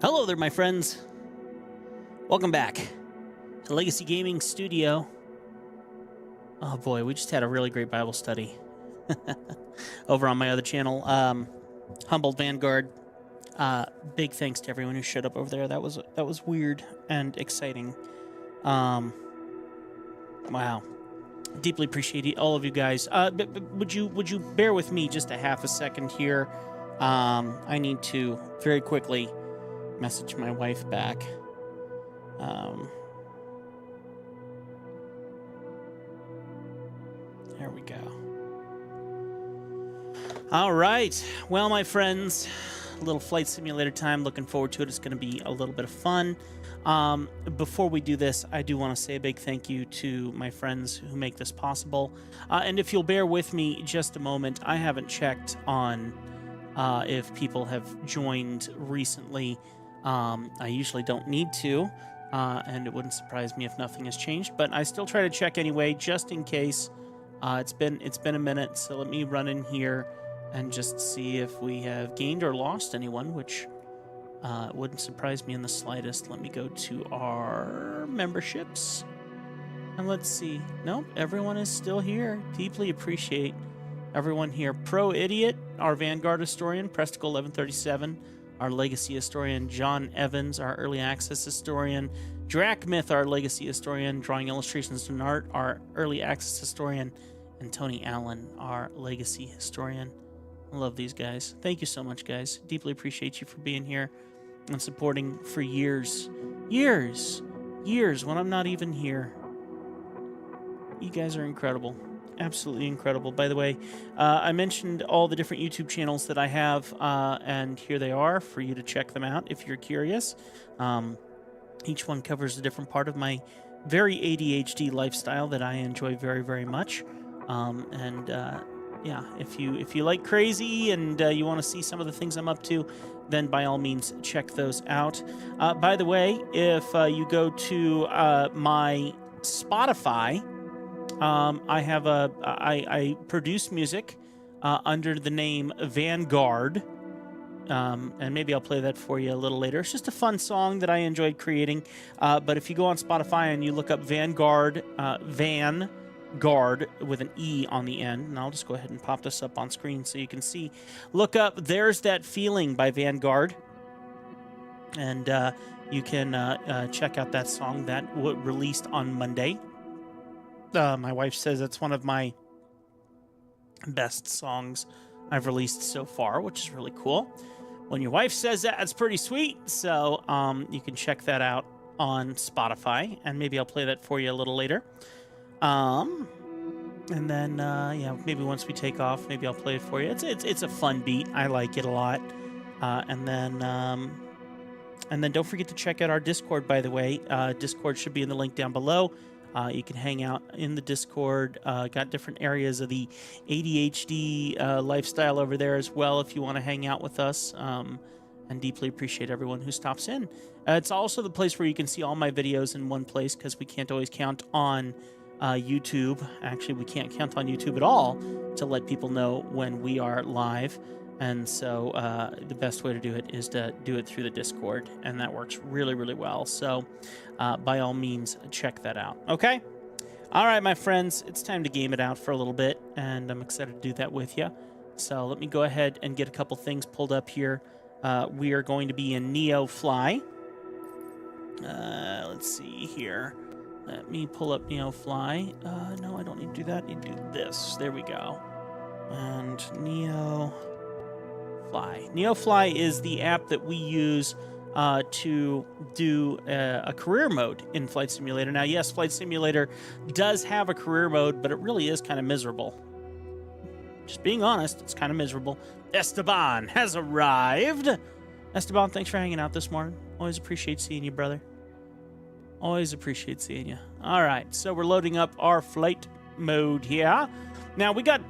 Hello there, my friends. Welcome back to Legacy Gaming Studio. Oh boy, we just had a really great Bible study over on my other channel, Humbled Vanguard. Big thanks to everyone who showed up over there. That was weird and exciting. Wow, deeply appreciate all of you guys. Would you bear with me just a half a second here? I need to very quickly message my wife back. There we go. All right. Well, my friends, a little flight simulator time. Looking forward to it. It's going to be a little bit of fun. Before we do this, I do want to say a big thank you to my friends who make this possible. And if you'll bear with me just a moment, I haven't checked on if people have joined recently. I usually don't need to, and it wouldn't surprise me if nothing has changed, but I still try to check anyway, just in case. It's been a minute, so let me run in here and just see if we have gained or lost anyone, which wouldn't surprise me in the slightest. Let me go to our memberships, and let's see. Nope, everyone is still here. Deeply appreciate everyone here. Pro Idiot, our Vanguard historian, Presticle 1137. Our Legacy historian, John Evans, our Early Access historian, Drachmyth, our Legacy historian, Drawing Illustrations and Art, our Early Access historian, and Tony Allen, our Legacy historian. I love these guys. Thank you so much, guys. Deeply appreciate you for being here and supporting for years when I'm not even here. You guys are incredible. Absolutely incredible. By the way, I mentioned all the different YouTube channels that I have, and here they are for you to check them out if you're curious. Each one covers a different part of my very ADHD lifestyle that I enjoy very, very much. Yeah, if you like crazy and you want to see some of the things I'm up to, then by all means check those out. By the way, if you go to my Spotify, I produce music under the name Vanguard, and maybe I'll play that for you a little later. It's just a fun song that I enjoyed creating. But if you go on Spotify and you look up Vanguard, Vanguard with an E on the end, and I'll just go ahead and pop this up on screen so you can see. Look up "There's That Feeling" by Vanguard, and you can check out that song that released on Monday. My wife says it's one of my best songs I've released so far, which is really cool. When your wife says that, it's pretty sweet. So you can check that out on Spotify, and maybe I'll play that for you a little later. And then, yeah, maybe once we take off, maybe I'll play it for you. It's a fun beat. I like it a lot. And then don't forget to check out our Discord, by the way. Discord should be in the link down below. You can hang out in the Discord. Got different areas of the ADHD lifestyle over there as well if you want to hang out with us. And deeply appreciate everyone who stops in. It's also the place where you can see all my videos in one place, because we can't always count on YouTube. Actually, we can't count on YouTube at all to let people know when we are live. And so the best way to do it is to do it through the Discord, and that works really, really well. So by all means, check that out. Okay? All right, my friends, it's time to game it out for a little bit, and I'm excited to do that with you. So let me go ahead and get a couple things pulled up here. We are going to be in Neo Fly. Let's see here. Let me pull up Neo Fly. No, I don't need to do that. I need to do this. There we go. And Neo Fly. NeoFly is the app that we use to do a career mode in Flight Simulator. Now, yes, Flight Simulator does have a career mode, but it really is kind of miserable. Just being honest, it's kind of miserable. Esteban has arrived. Esteban, thanks for hanging out this morning. Always appreciate seeing you, brother. Always appreciate seeing you. All right, so we're loading up our flight mode here. Now, we got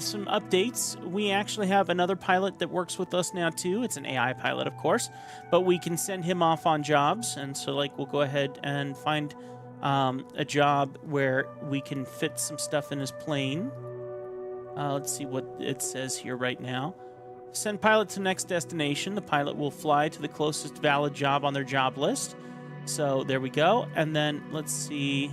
some updates. We actually have another pilot that works with us now too. It's an AI pilot, of course, but we can send him off on jobs. And so, like, we'll go ahead and find a job where we can fit some stuff in his plane. Let's see what it says here right now. Send pilot to next destination. The pilot will fly to the closest valid job on their job list. So there we go. And then let's see.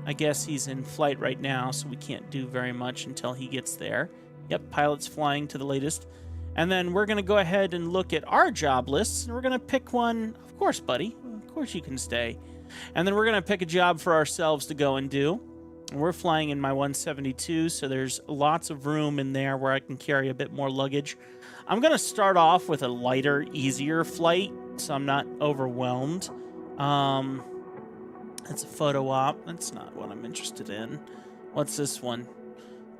I guess he's in flight right now, so we can't do very much until he gets there. Yep, pilot's flying to the latest. And then we're going to go ahead and look at our job lists, and we're going to pick one. Of course, buddy. Of course you can stay. And then we're going to pick a job for ourselves to go and do. We're flying in my 172, so there's lots of room in there where I can carry a bit more luggage. I'm going to start off with a lighter, easier flight, so I'm not overwhelmed. That's a photo op. That's not what I'm interested in. What's this one?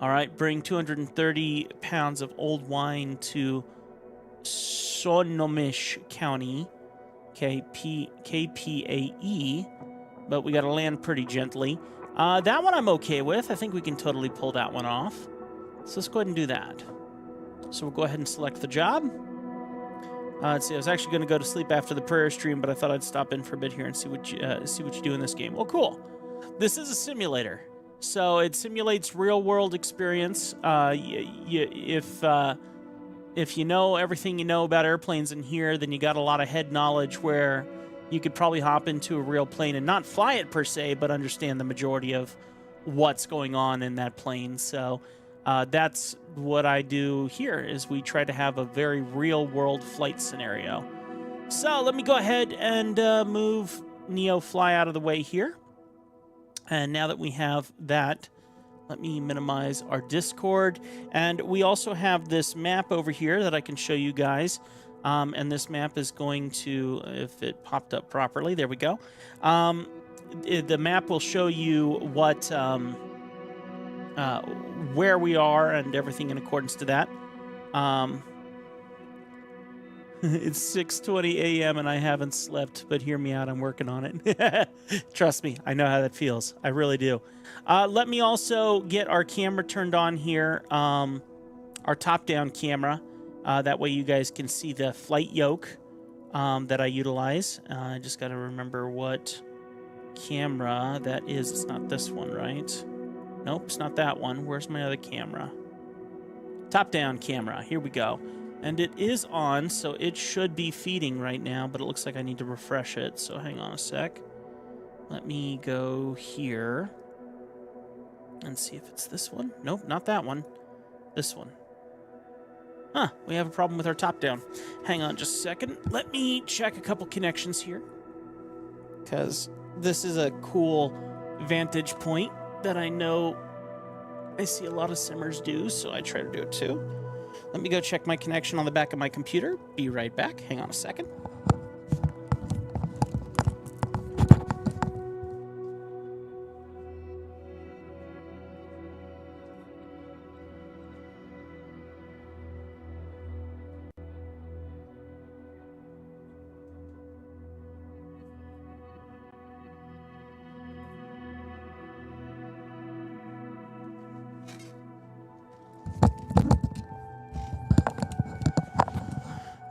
All right, bring 230 pounds of old wine to Snohomish County, KPAE, but we got to land pretty gently. That one I'm okay with. I think we can totally pull that one off. So let's go ahead and do that. So we'll go ahead and select the job. Let's see. I was actually going to go to sleep after the prayer stream, but I thought I'd stop in for a bit here and see what you do in this game. Well, cool. This is a simulator, so it simulates real-world experience. If you know everything you know about airplanes in here, then you got a lot of head knowledge where you could probably hop into a real plane and not fly it per se, but understand the majority of what's going on in that plane. So that's what I do here, is we try to have a very real-world flight scenario. So let me go ahead and move Neo Fly out of the way here. And now that we have that, let me minimize our Discord. And we also have this map over here that I can show you guys. And this map is going to, if it popped up properly, there we go. The map will show you what, where we are and everything in accordance to that. It's 6:20 a.m. and I haven't slept, but hear me out, I'm working on it. Trust me, I know how that feels. I really do. Let me also get our camera turned on here, our top-down camera. That way you guys can see the flight yoke that I utilize. I just got to remember what camera that is. It's not this one, right? Nope, it's not that one. Where's my other camera? Top-down camera. Here we go. And it is on, so it should be feeding right now, but it looks like I need to refresh it, so hang on a sec. Let me go here and see if it's this one. Nope, not that one. This one. Huh, we have a problem with our top-down. Hang on just a second. Let me check a couple connections here, because this is a cool vantage point that I know I see a lot of simmers do, so I try to do it too. Let me go check my connection on the back of my computer. Be right back. Hang on a second.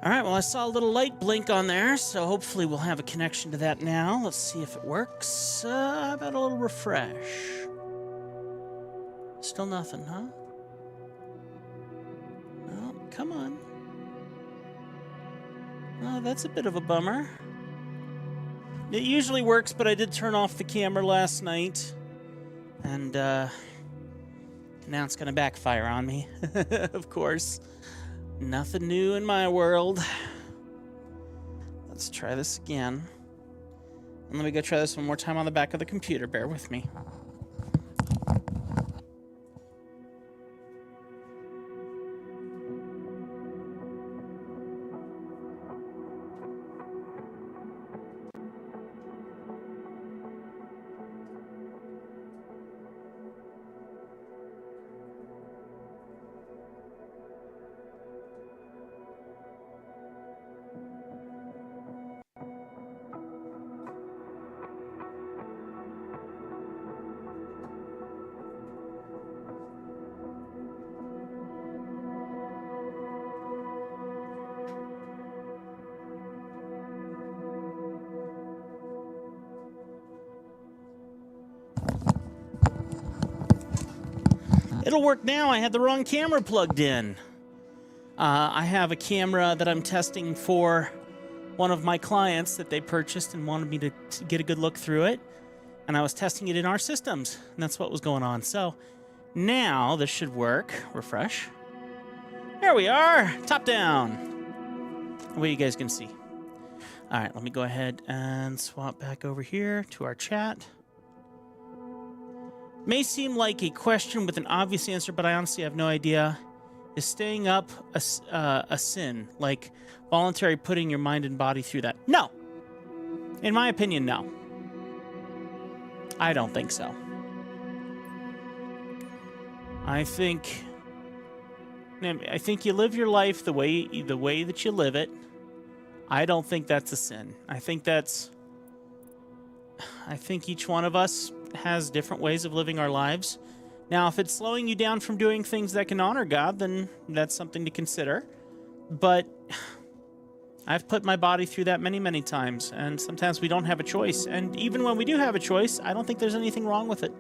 All right, well, I saw a little light blink on there, so hopefully we'll have a connection to that now. Let's see if it works. How about a little refresh? Still nothing, huh? Oh, come on. Oh, that's a bit of a bummer. It usually works, but I did turn off the camera last night. And, now it's going to backfire on me, of course. Nothing new in my world. Let's try this again. And let me go try this one more time on the back of the computer. Bear with me. It'll work now. I had the wrong camera plugged in. I have a camera that I'm testing for one of my clients that they purchased and wanted me to get a good look through it. And I was testing it in our systems, and that's what was going on. So now this should work. Refresh. There we are, top down. What you guys can see. All right, let me go ahead and swap back over here to our chat. May seem like a question with an obvious answer, but I honestly have no idea. Is staying up a sin? Like voluntary putting your mind and body through that? No. In my opinion, no. I don't think so. I think you live your life the way that you live it. I don't think that's a sin. I think each one of us has different ways of living our lives. Now, if it's slowing you down from doing things that can honor God, then that's something to consider. But I've put my body through that many, many times, and sometimes we don't have a choice. And even when we do have a choice, I don't think there's anything wrong with it.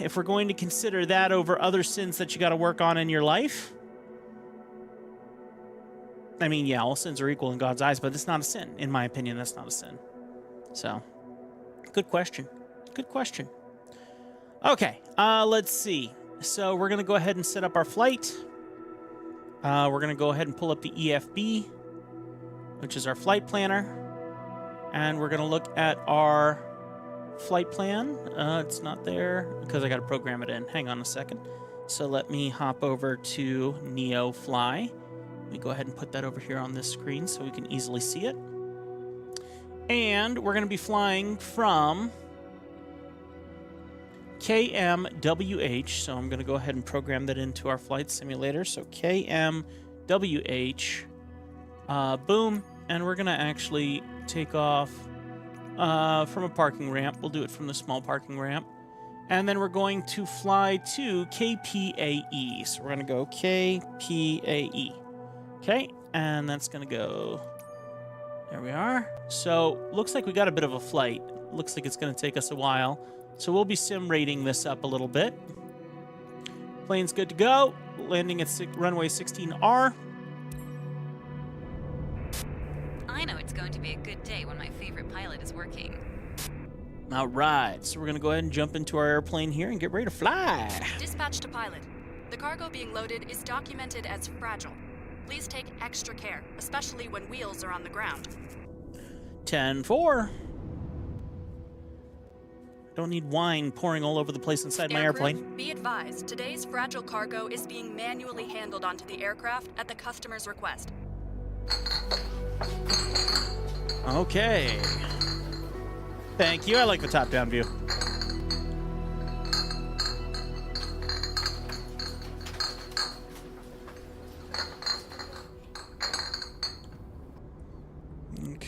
If we're going to consider that over other sins that you got to work on in your life, I mean, yeah, all sins are equal in God's eyes, but it's not a sin. In my opinion, that's not a sin. So, good question. Good question. Okay, let's see. So we're going to go ahead and set up our flight. We're going to go ahead and pull up the EFB, which is our flight planner. And we're going to look at our flight plan. It's not there because I got to program it in. Hang on a second. So let me hop over to Neo Fly. Let me go ahead and put that over here on this screen so we can easily see it. And we're going to be flying from KMWH. So I'm going to go ahead and program that into our flight simulator. So KMWH. Boom. And we're going to actually take off from a parking ramp. We'll do it from the small parking ramp. And then we're going to fly to KPAE. So we're going to go KPAE. Okay, and that's going to go, there we are. So, looks like we got a bit of a flight. Looks like it's going to take us a while. So, we'll be sim rating this up a little bit. Plane's good to go. Landing at runway 16R. I know it's going to be a good day when my favorite pilot is working. All right, so we're going to go ahead and jump into our airplane here and get ready to fly. Dispatch to pilot. The cargo being loaded is documented as fragile. Please take extra care, especially when wheels are on the ground. 10-4. Don't need wine pouring all over the place inside my airplane. Be advised, today's fragile cargo is being manually handled onto the aircraft at the customer's request. Okay. Thank you. I like the top-down view.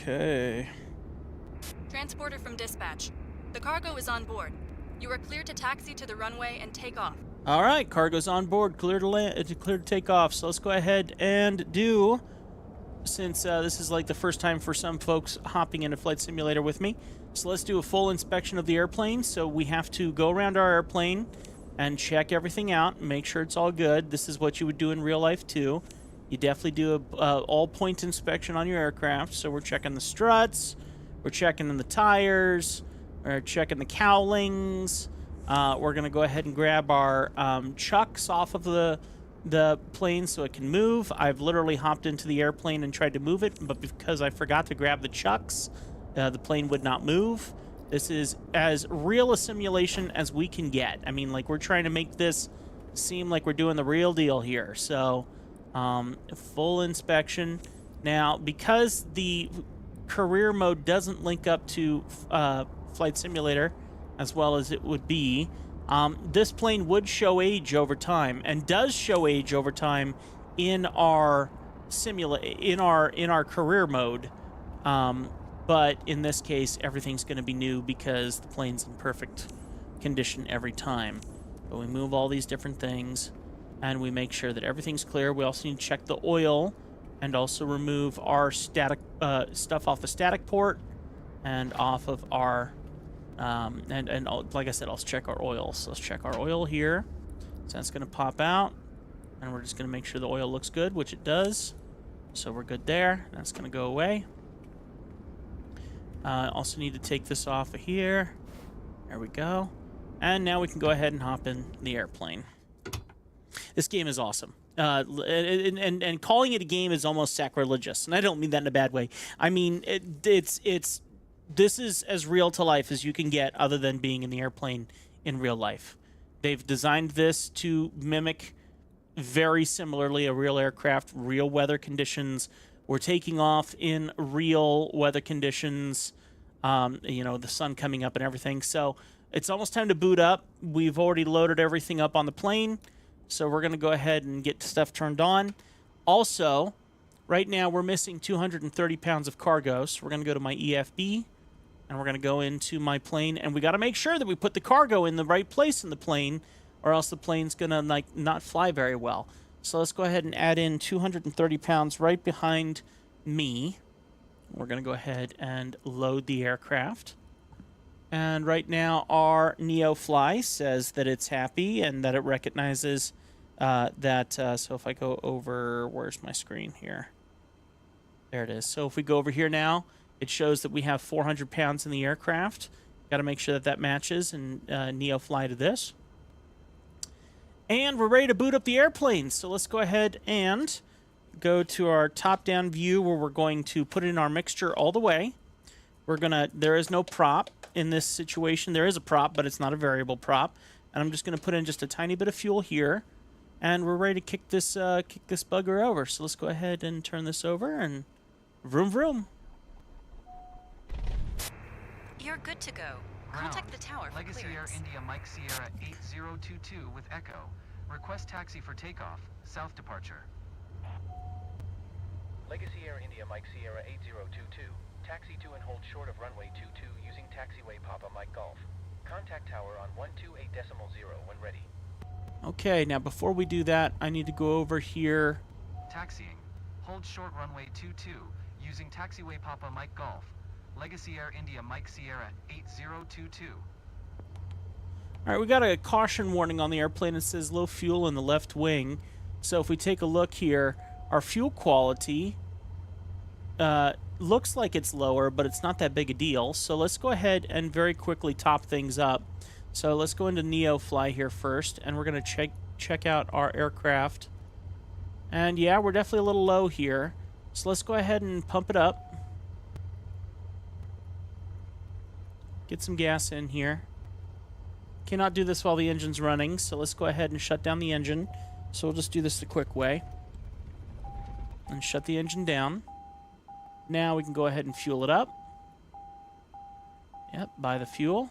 Okay. Transporter from dispatch. The cargo is on board. You are clear to taxi to the runway and take off. All right, cargo's on board, clear to land, clear to take off. So let's go ahead and do, since this is like the first time for some folks hopping into Flight Simulator with me, so let's do a full inspection of the airplane. So we have to go around our airplane and check everything out, make sure it's all good. This is what you would do in real life too. You definitely do a all-point inspection on your aircraft. So we're checking the struts, we're checking the tires, we're checking the cowlings. We're going to go ahead and grab our chucks off of the plane so it can move. I've literally hopped into the airplane and tried to move it, but because I forgot to grab the chucks, the plane would not move. This is as real a simulation as we can get. I mean, like, we're trying to make this seem like we're doing the real deal here. So, full inspection. Now, because the career mode doesn't link up to Flight Simulator as well as it would be, this plane would show age over time, and does show age over time in our career mode. But in this case, everything's going to be new because the plane's in perfect condition every time. But we move all these different things, and we make sure that everything's clear. We also need to check the oil and also remove our static stuff off the static port and off of our and like I said, I'll check our oil. So let's check our oil here. So that's going to pop out. And we're just going to make sure the oil looks good, which it does. So we're good there. That's going to go away. Also need to take this off of here. There we go. And now we can go ahead and hop in the airplane. This game is awesome. And calling it a game is almost sacrilegious. And I don't mean that in a bad way. I mean, this is as real to life as you can get other than being in the airplane in real life. They've designed this to mimic very similarly a real aircraft, real weather conditions. We're taking off in real weather conditions, you know, the sun coming up and everything. So it's almost time to boot up. We've already loaded everything up on the plane. So we're going to go ahead and get stuff turned on. Also, right now we're missing 230 pounds of cargo. So we're going to go to my EFB and we're going to go into my plane. And we got to make sure that we put the cargo in the right place in the plane, or else the plane's going to like not fly very well. So let's go ahead and add in 230 pounds right behind me. We're going to go ahead and load the aircraft. And right now our NeoFly says that it's happy and that it recognizes that. So if I go over, where's my screen here? There it is. So if we go over here now, it shows that we have 400 pounds in the aircraft. Got to make sure that that matches and NeoFly to this. And we're ready to boot up the airplane. So let's go ahead and go to our top-down view where we're going to put in our mixture all the way. There is no prop in this situation. There is a prop, but it's not a variable prop. And I'm just going to put in just a tiny bit of fuel here. And we're ready to kick this bugger over. So let's go ahead and turn this over and vroom vroom. You're good to go. Contact the tower for Legacy clearance. Air India Mike Sierra 8022 with Echo. Request taxi for takeoff. South departure. Legacy Air India Mike Sierra 8022. Taxi to and hold short of runway 22 using taxiway Papa Mike Golf. Contact tower on 128.0 when ready. Okay, now before we do that, I need to go over here. Taxiing. Hold short runway 22 using taxiway Papa Mike Golf. Legacy Air India Mike Sierra 8022. All right, we got a caution warning on the airplane. It says low fuel in the left wing. So if we take a look here, our fuel quality looks like it's lower, but it's not that big a deal. So let's go ahead and very quickly top things up. So let's go into NeoFly here first, and we're going to check out our aircraft. And yeah, we're definitely a little low here. So let's go ahead and pump it up. Get some gas in here. Cannot do this while the engine's running, so let's go ahead and shut down the engine. So we'll just do this the quick way. And shut the engine down. Now we can go ahead and fuel it up. Yep, buy the fuel.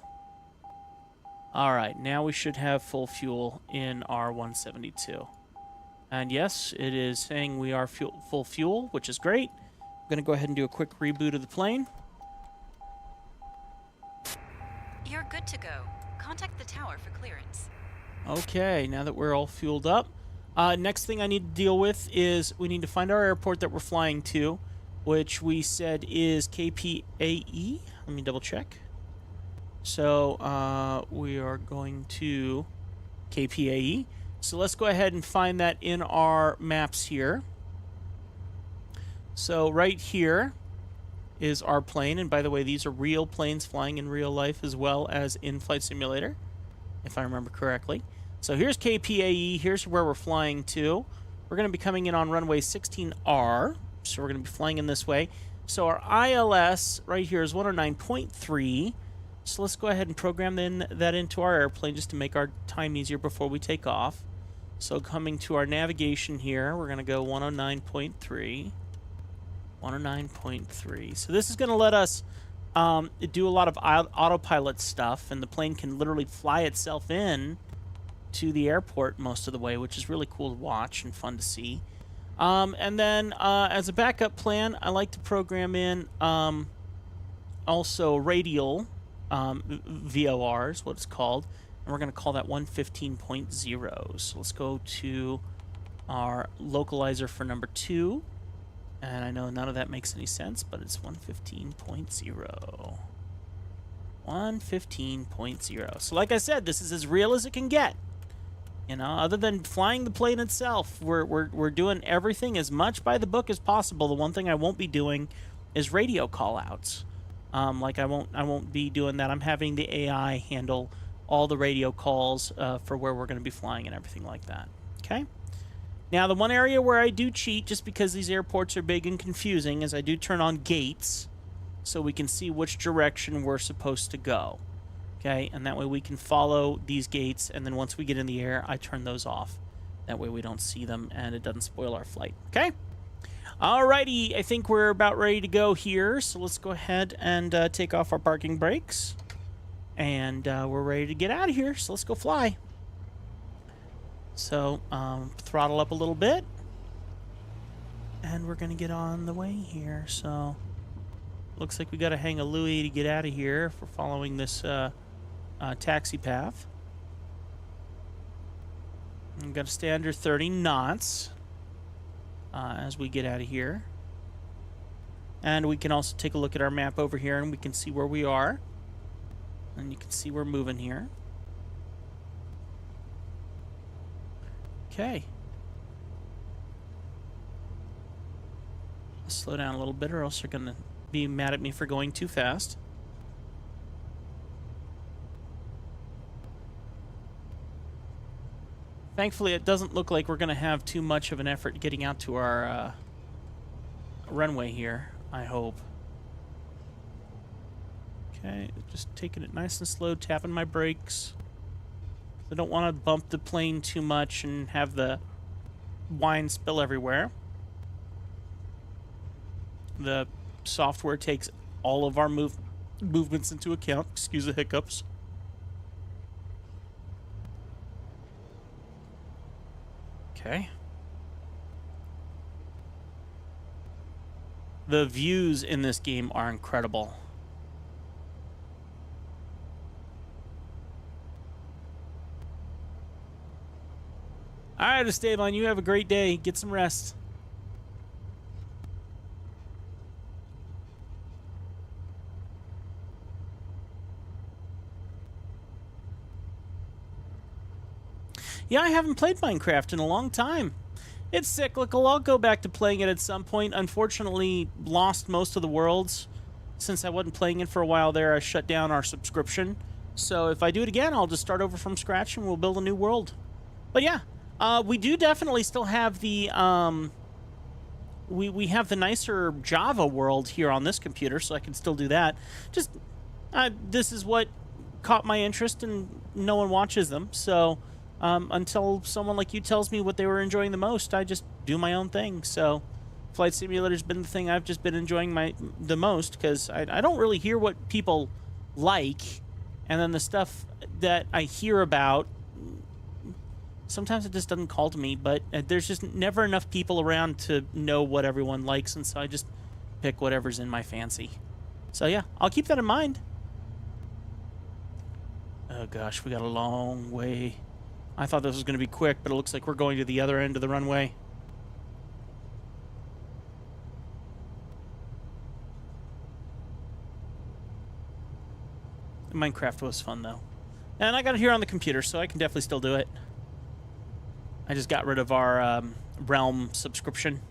Alright, now we should have full fuel in our 172. And yes, it is saying we are full fuel, which is great. I'm going to go ahead and do a quick reboot of the plane. You're good to go. Contact the tower for clearance. Okay, now that we're all fueled up. Next thing I need to deal with is we need to find our airport that we're flying to, which we said is KPAE. Let me double check. So we are going to KPAE. So let's go ahead and find that in our maps here. So right here is our plane, and by the way, these are real planes flying in real life as well as in Flight Simulator, if I remember correctly. So here's KPAE, here's where we're flying to. We're going to be coming in on runway 16R, so we're going to be flying in this way. So our ILS right here is 109.3, so let's go ahead and program that into our airplane just to make our time easier before we take off. So coming to our navigation here, we're going to go 109.3. 109.3. So this is going to let us do a lot of autopilot stuff, and the plane can literally fly itself in to the airport most of the way, which is really cool to watch and fun to see. And then as a backup plan, I like to program in also radial VOR is what it's called, and we're going to call that 115.0. So let's go to our localizer for number 2. And I know none of that makes any sense, but it's 115.0. 115.0. So like I said, this is as real as it can get. You know, other than flying the plane itself, we're doing everything as much by the book as possible. The one thing I won't be doing is radio call-outs. Like I won't be doing that. I'm having the AI handle all the radio calls for where we're going to be flying and everything like that. Okay? Now, the one area where I do cheat, just because these airports are big and confusing, is I do turn on gates so we can see which direction we're supposed to go. Okay, and that way we can follow these gates, and then once we get in the air, I turn those off. That way we don't see them, and it doesn't spoil our flight. Okay? Alrighty, I think we're about ready to go here, so let's go ahead and take off our parking brakes. And we're ready to get out of here, so let's go fly. So, throttle up a little bit. And we're going to get on the way here, so... Looks like we got to hang a Louis to get out of here if we're following this taxi path. We've got to stay under 30 knots as we get out of here. And we can also take a look at our map over here and we can see where we are. And you can see we're moving here. Okay. Slow down a little bit or else they're going to be mad at me for going too fast. Thankfully, it doesn't look like we're going to have too much of an effort getting out to our runway here, I hope. Okay, just taking it nice and slow, tapping my brakes. I don't want to bump the plane too much and have the wine spill everywhere. The software takes all of our movements into account. Excuse the hiccups. Okay. The views in this game are incredible. All right, Esteban, you have a great day. Get some rest. Yeah, I haven't played Minecraft in a long time. It's cyclical. I'll go back to playing it at some point. Unfortunately, lost most of the worlds. Since I wasn't playing it for a while there, I shut down our subscription. So if I do it again, I'll just start over from scratch and we'll build a new world. But yeah, we do definitely still have the... We have the nicer Java world here on this computer, so I can still do that. Just, this is what caught my interest and no one watches them, so... until someone like you tells me what they were enjoying the most, I just do my own thing. So, Flight Simulator's been the thing I've just been enjoying the most, because I don't really hear what people like, and then the stuff that I hear about, sometimes it just doesn't call to me, but there's just never enough people around to know what everyone likes, and so I just pick whatever's in my fancy. So yeah, I'll keep that in mind. Oh gosh, we got a long way. I thought this was going to be quick, but it looks like we're going to the other end of the runway. Minecraft was fun, though. And I got it here on the computer, so I can definitely still do it. I just got rid of our Realm subscription.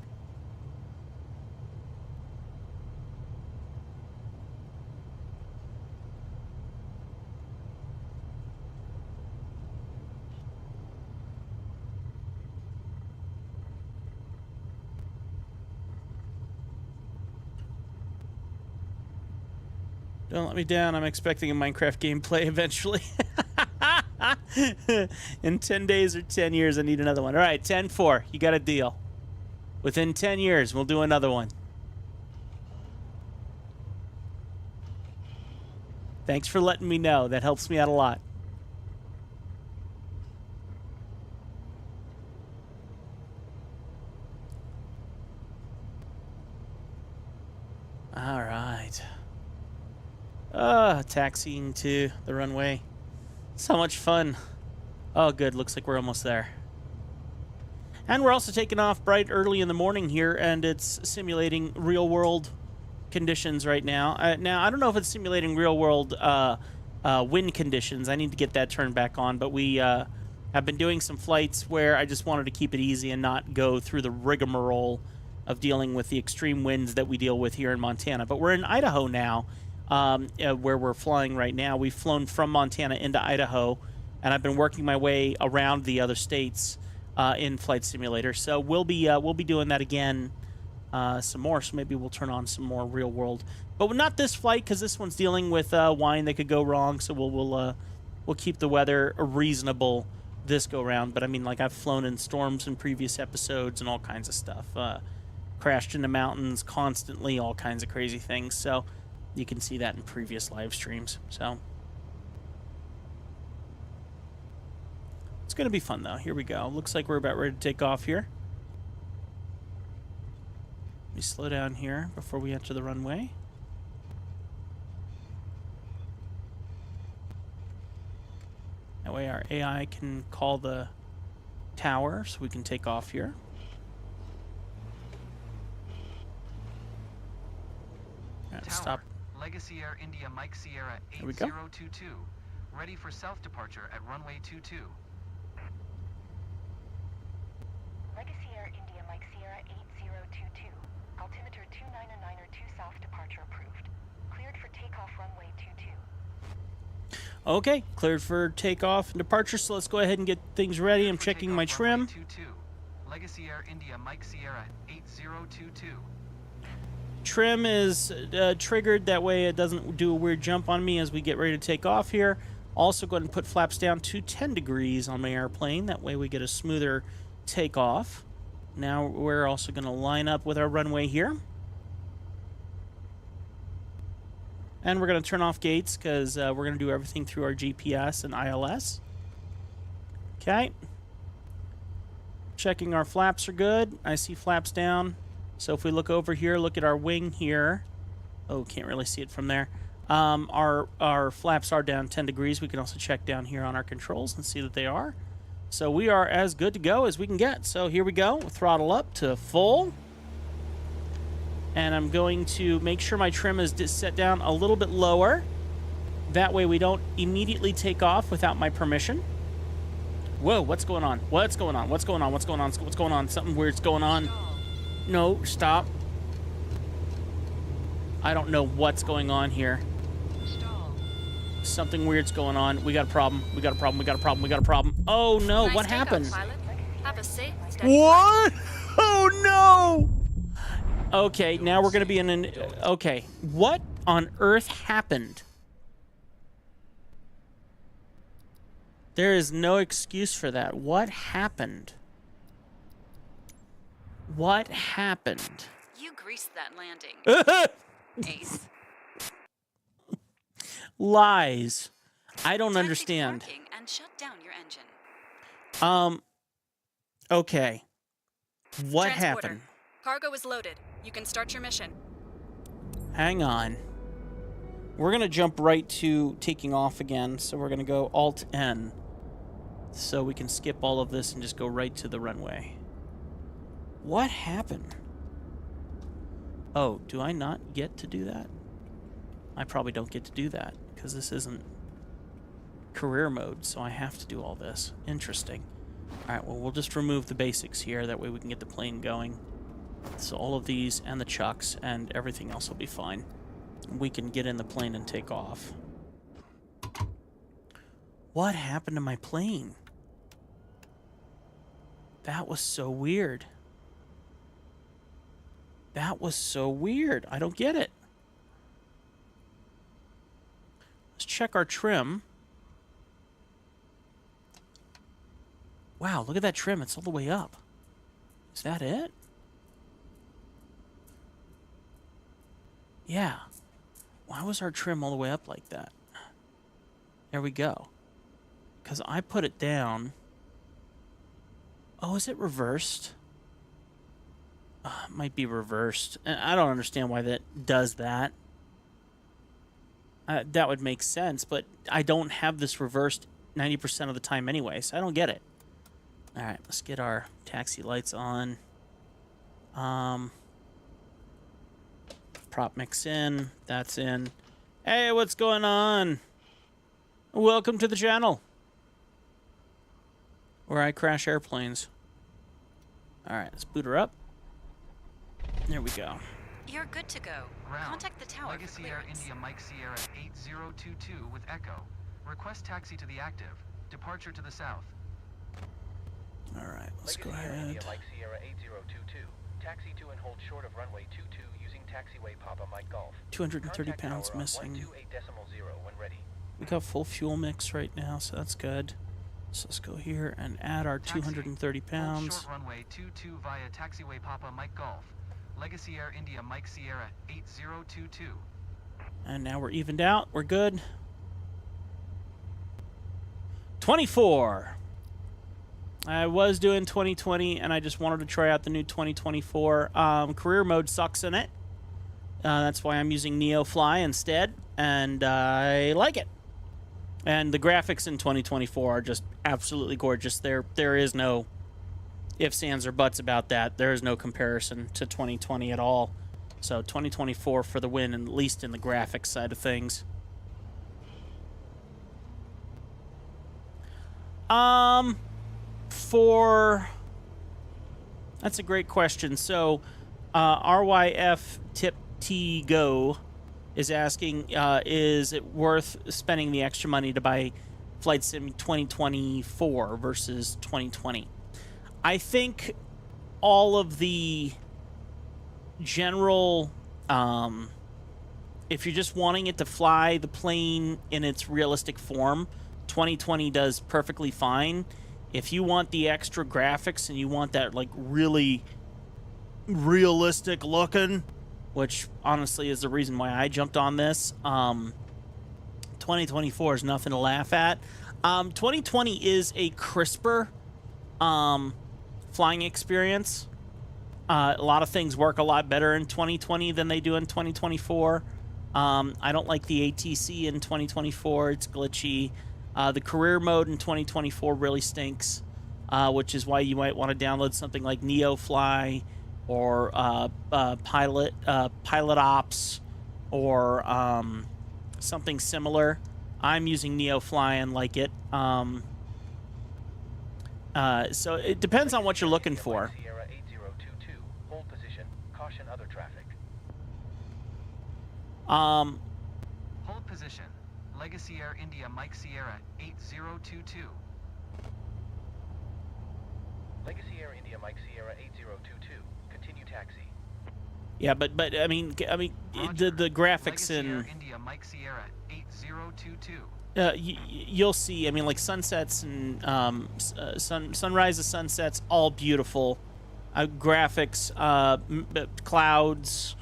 Don't let me down. I'm expecting a Minecraft gameplay eventually. In 10 days or 10 years, I need another one. All right, 10-4. You got a deal. Within 10 years, we'll do another one. Thanks for letting me know. That helps me out a lot. All right. Taxiing to the runway. So much fun. Oh, good. Looks like we're almost there. And we're also taking off bright early in the morning here, and it's simulating real-world conditions right now. Now, I don't know if it's simulating real-world wind conditions. I need to get that turned back on, but we... I have been doing some flights where I just wanted to keep it easy and not go through the rigmarole of dealing with the extreme winds that we deal with here in Montana. But we're in Idaho now, where we're flying right now. We've flown from Montana into Idaho, and I've been working my way around the other states in Flight Simulator. So we'll be doing that again some more. So maybe we'll turn on some more real world, but not this flight because this one's dealing with wine that could go wrong. So we'll keep the weather reasonable this go round. But I mean, like, I've flown in storms in previous episodes and all kinds of stuff. Crashed into mountains constantly, all kinds of crazy things. So you can see that in previous live streams. So it's going to be fun, though. Here we go. Looks like we're about ready to take off here. Let me slow down here before we enter the runway. That way our AI can call the tower so we can take off here. All right, Tower, stop. Legacy Air India Mike Sierra There we go. 8022. Ready for self-departure at runway 22. Legacy Air India Mike Sierra 8022. Altimeter 2992 south departure approved. Cleared for takeoff runway 22. Okay, cleared for takeoff and departure, so let's go ahead and get things ready. I'm checking my trim. 22. Legacy Air India Mike Sierra 8022. Trim is triggered, that way it doesn't do a weird jump on me as we get ready to take off here. Also go ahead and put flaps down to 10 degrees on my airplane, that way we get a smoother takeoff. Now we're also going to line up with our runway here. And we're going to turn off gates because we're going to do everything through our GPS and ILS. Okay. Checking our flaps are good. I see flaps down. So if we look over here, look at our wing here. Oh, can't really see it from there. Our flaps are down 10 degrees. We can also check down here on our controls and see that they are. So we are as good to go as we can get. So here we go. Throttle up to full. And I'm going to make sure my trim is set down a little bit lower. That way we don't immediately take off without my permission. Whoa, what's going on? What's going on? What's going on? What's going on? What's going on? Something weird's going on. No, stop. I don't know what's going on here. Something weird's going on. We got a problem. We got a problem. We got a problem. We got a problem. Oh no, Nice what takeoff, happened? pilot. Have a safe, steady What? Oh no! Okay, now we're gonna be in an... Okay, what on earth happened? There is no excuse for that. What happened? What happened? You greased that landing. Ace. Lies. I don't Taxi to understand. parking and shut down your engine. Okay. What Transporter. happened? Cargo is loaded. You can start your mission. Hang on. We're going to jump right to taking off again, so we're going to go Alt-N. So we can skip all of this and just go right to the runway. What happened? Oh, do I not get to do that? I probably don't get to do that, because this isn't career mode, so I have to do all this. Interesting. Alright, well, we'll just remove the basics here, that way we can get the plane going. So all of these, and the chucks, and everything else will be fine. We can get in the plane and take off. What happened to my plane? That was so weird. That was so weird. I don't get it. Let's check our trim. Wow, look at that trim. It's all the way up. Is that it? Yeah. Why was our trim all the way up like that? There we go. Because I put it down. Oh, is it reversed? Might be reversed. I don't understand why that does that. That would make sense, but I don't have this reversed 90% of the time anyway, so I don't get it. All right, let's get our taxi lights on. Prop mix in. That's in. Hey, what's going on? Welcome to the channel. where I crash airplanes. All right, let's boot her up. There we go. You're good to go. Ground. Contact the tower for Legacy Air clearance. India Mike Sierra 8022 with Echo. Request taxi to the active. Departure to the south. All right, let's go Legacy Air ahead. India Mike Sierra 8022. Taxi to and hold short of runway 22 using taxiway Papa Mike Golf. 230 Contact pounds tower on missing. 128.0 when ready. We got full fuel mix right now, so that's good. So let's go here and add our Taxi. 230 Hold pounds. short runway 22 via taxiway Papa Mike Golf. Legacy Air India Mike Sierra 8022. And now we're evened out. We're good. 24. I was doing 2020, and I just wanted to try out the new 2024. Career mode sucks in it. That's why I'm using NeoFly instead, and I like it. And the graphics in 2024 are just absolutely gorgeous. There is no ifs, ands, or buts about that. There is no comparison to 2020 at all. So 2024 for the win, at least in the graphics side of things. That's a great question. So RYF Tip T Go is asking, is it worth spending the extra money to buy Flight Sim 2024 versus 2020? I think all of the general, if you're just wanting it to fly the plane in its realistic form, 2020 does perfectly fine. If you want the extra graphics and you want that like really realistic looking, which honestly is the reason why I jumped on this, 2024 is nothing to laugh at. 2020 is a crisper flying experience. A lot of things work a lot better in 2020 than they do in 2024. I don't like the ATC in 2024. It's glitchy. The career mode in 2024 really stinks, which is why you might want to download something like NeoFly or Pilot Ops or something similar. I'm using NeoFly and like it. So it depends on what you're looking for. Sierra 8022. Hold position. Caution other traffic. Hold position. Legacy Air India Mike Sierra 8022. Legacy Air India Mike Sierra 8022. Continue taxi. Yeah, but I mean Roger. the graphics Legacy in Air India Mike Sierra 8022. you'll see. I mean, like sunsets and sunrises, sunsets, all beautiful. Graphics, clouds,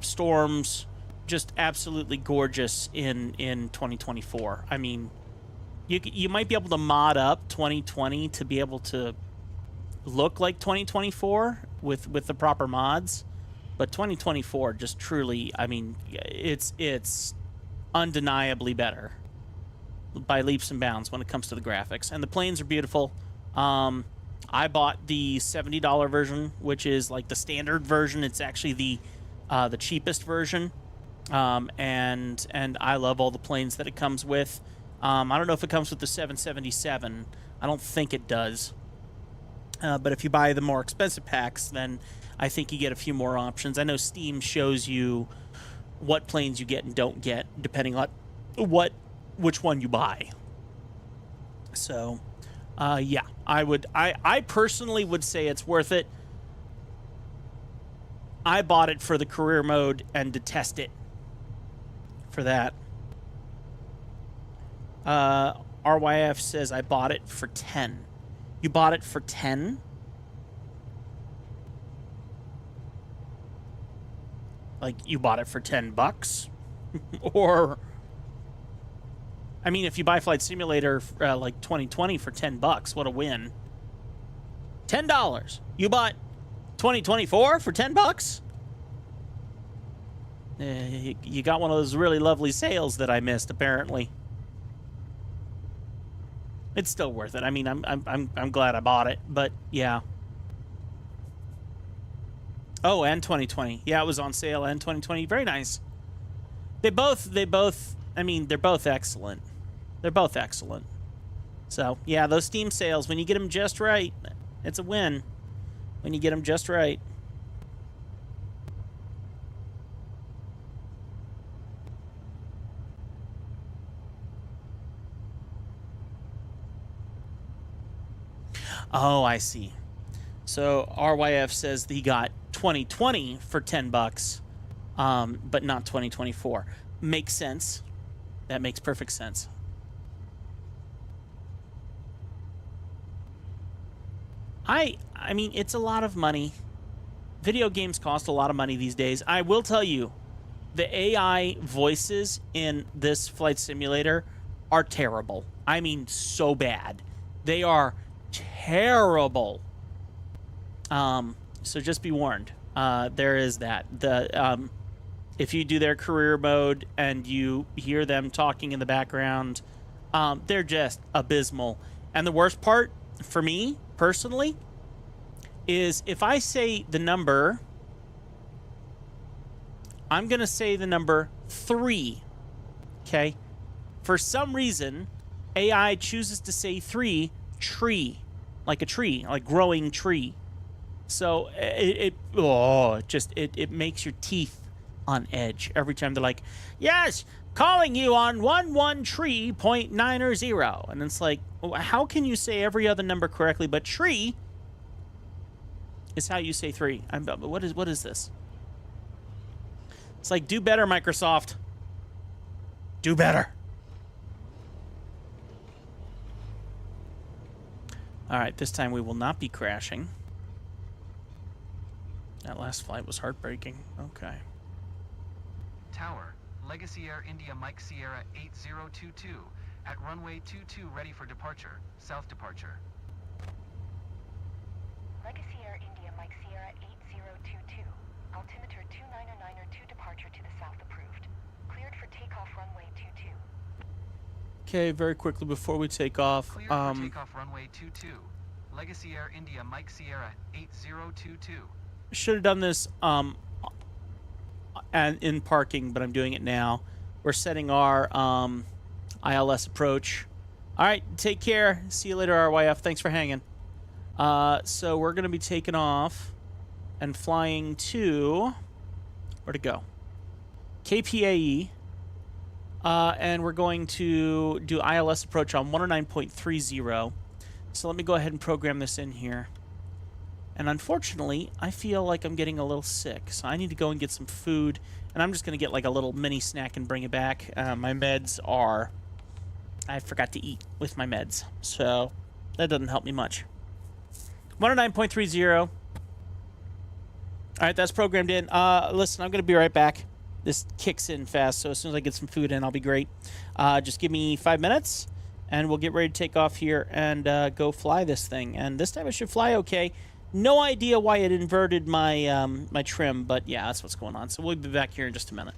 storms, just absolutely gorgeous in 2024. I mean, you might be able to mod up 2020 to be able to look like 2024 with the proper mods, but 2024 just truly, I mean, it's undeniably better by leaps and bounds when it comes to the graphics, and the planes are beautiful. I bought the $70 version, which is like the standard version. It's actually the cheapest version, and I love all the planes that it comes with. I don't know if it comes with the 777. I don't think it does. But if you buy the more expensive packs, then I think you get a few more options. I know Steam shows you what planes you get and don't get, depending on which one you buy. So, yeah, I personally would say it's worth it. I bought it for the career mode and to test it for that. RYF says I bought it for 10. You bought it for 10? Like, you bought it for $10? Or, I mean, if you buy Flight Simulator like 2020 for $10, what a win. $10. You bought 2024 for $10? You got one of those really lovely sales that I missed, apparently. It's still worth it. I mean, I'm glad I bought it, but yeah. Oh, and 2020. Yeah, it was on sale, and 2020. Very nice. They both, I mean, they're both excellent. They're both excellent. So, yeah, those Steam sales, when you get them just right, it's a win. When you get them just right. Oh, I see. So RYF says he got 2020 for $10, but not 2024. Makes sense. That makes perfect sense. I mean, it's a lot of money. Video games cost a lot of money these days. I will tell you, the AI voices in this flight simulator are terrible. I mean, so bad. They are terrible. So just be warned. There is that. If you do their career mode and you hear them talking in the background, they're just abysmal. And the worst part, for me, personally, is if I say the number, I'm going to say the number 3, okay? For some reason, AI chooses to say 3, tree, like a tree, like growing tree. So it makes your teeth on edge every time they're like, yes, calling you on 113.90. And it's like, how can you say every other number correctly, but tree is how you say 3? What is this? It's like, do better, Microsoft. Do better. All right, this time we will not be crashing. That last flight was heartbreaking. Okay. Tower, Legacy Air India Mike Sierra 8022, at runway 22 ready for departure, south departure. Legacy Air India Mike Sierra 8022. Altimeter 299er2 departure to the south approved. Cleared for takeoff runway 22. Okay, very quickly before we take off. Cleared for takeoff runway 22. Legacy Air India Mike Sierra 8022. Should have done this and in parking, but I'm doing it now. We're setting our ILS approach. All right, take care. See you later, RYF. Thanks for hanging. So we're going to be taking off and flying to, where to go? KPAE. And we're going to do ILS approach on 109.30. So let me go ahead and program this in here. And unfortunately, I feel like I'm getting a little sick, so I need to go and get some food. And I'm just going to get like a little mini snack and bring it back. My meds are... I forgot to eat with my meds, so that doesn't help me much. 109.30. All right, that's programmed in. Listen, I'm going to be right back. This kicks in fast, so as soon as I get some food in, I'll be great. Just give me 5 minutes, and we'll get ready to take off here and go fly this thing. And this time it should fly okay. No idea why it inverted my my trim, but yeah, that's what's going on. So we'll be back here in just a minute.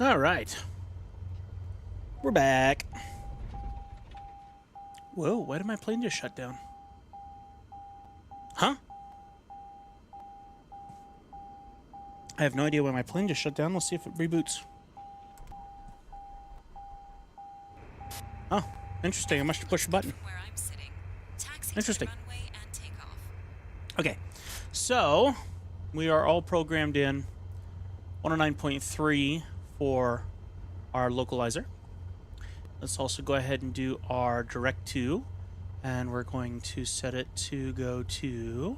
All right. We're back. Whoa, why did my plane just shut down? Huh? I have no idea why my plane just shut down. Let's see if it reboots. Oh, interesting. I must have pushed a button. Where I'm sitting. Taxi Interesting. to the runway and take off. Okay, so we are all programmed in 109.3 for our localizer. Let's also go ahead and do our direct to, and we're going to set it to go to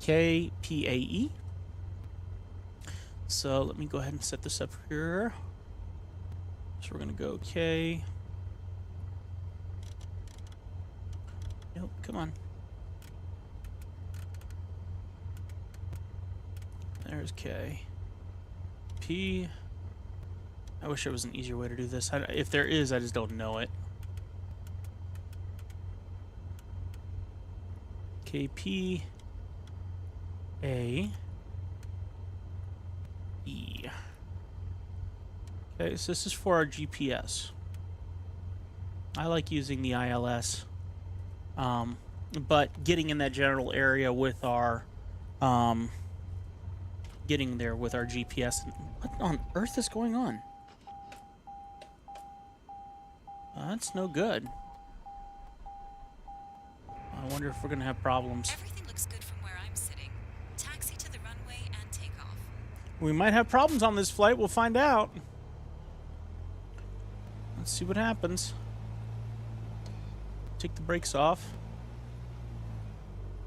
KPAE. So let me go ahead and set this up here. So we're going to go K. Nope, come on. There's K. P. I wish there was an easier way to do this. If there is, I just don't know it. KP. A. E. Okay, so this is for our GPS. I like using the ILS. But getting in that general area with our, getting there with our GPS. What on earth is going on? That's no good. I wonder if we're gonna have problems. Everything looks good from where I'm sitting. Taxi to the runway and take off. We might have problems on this flight. We'll find out. Let's see what happens. Take the brakes off.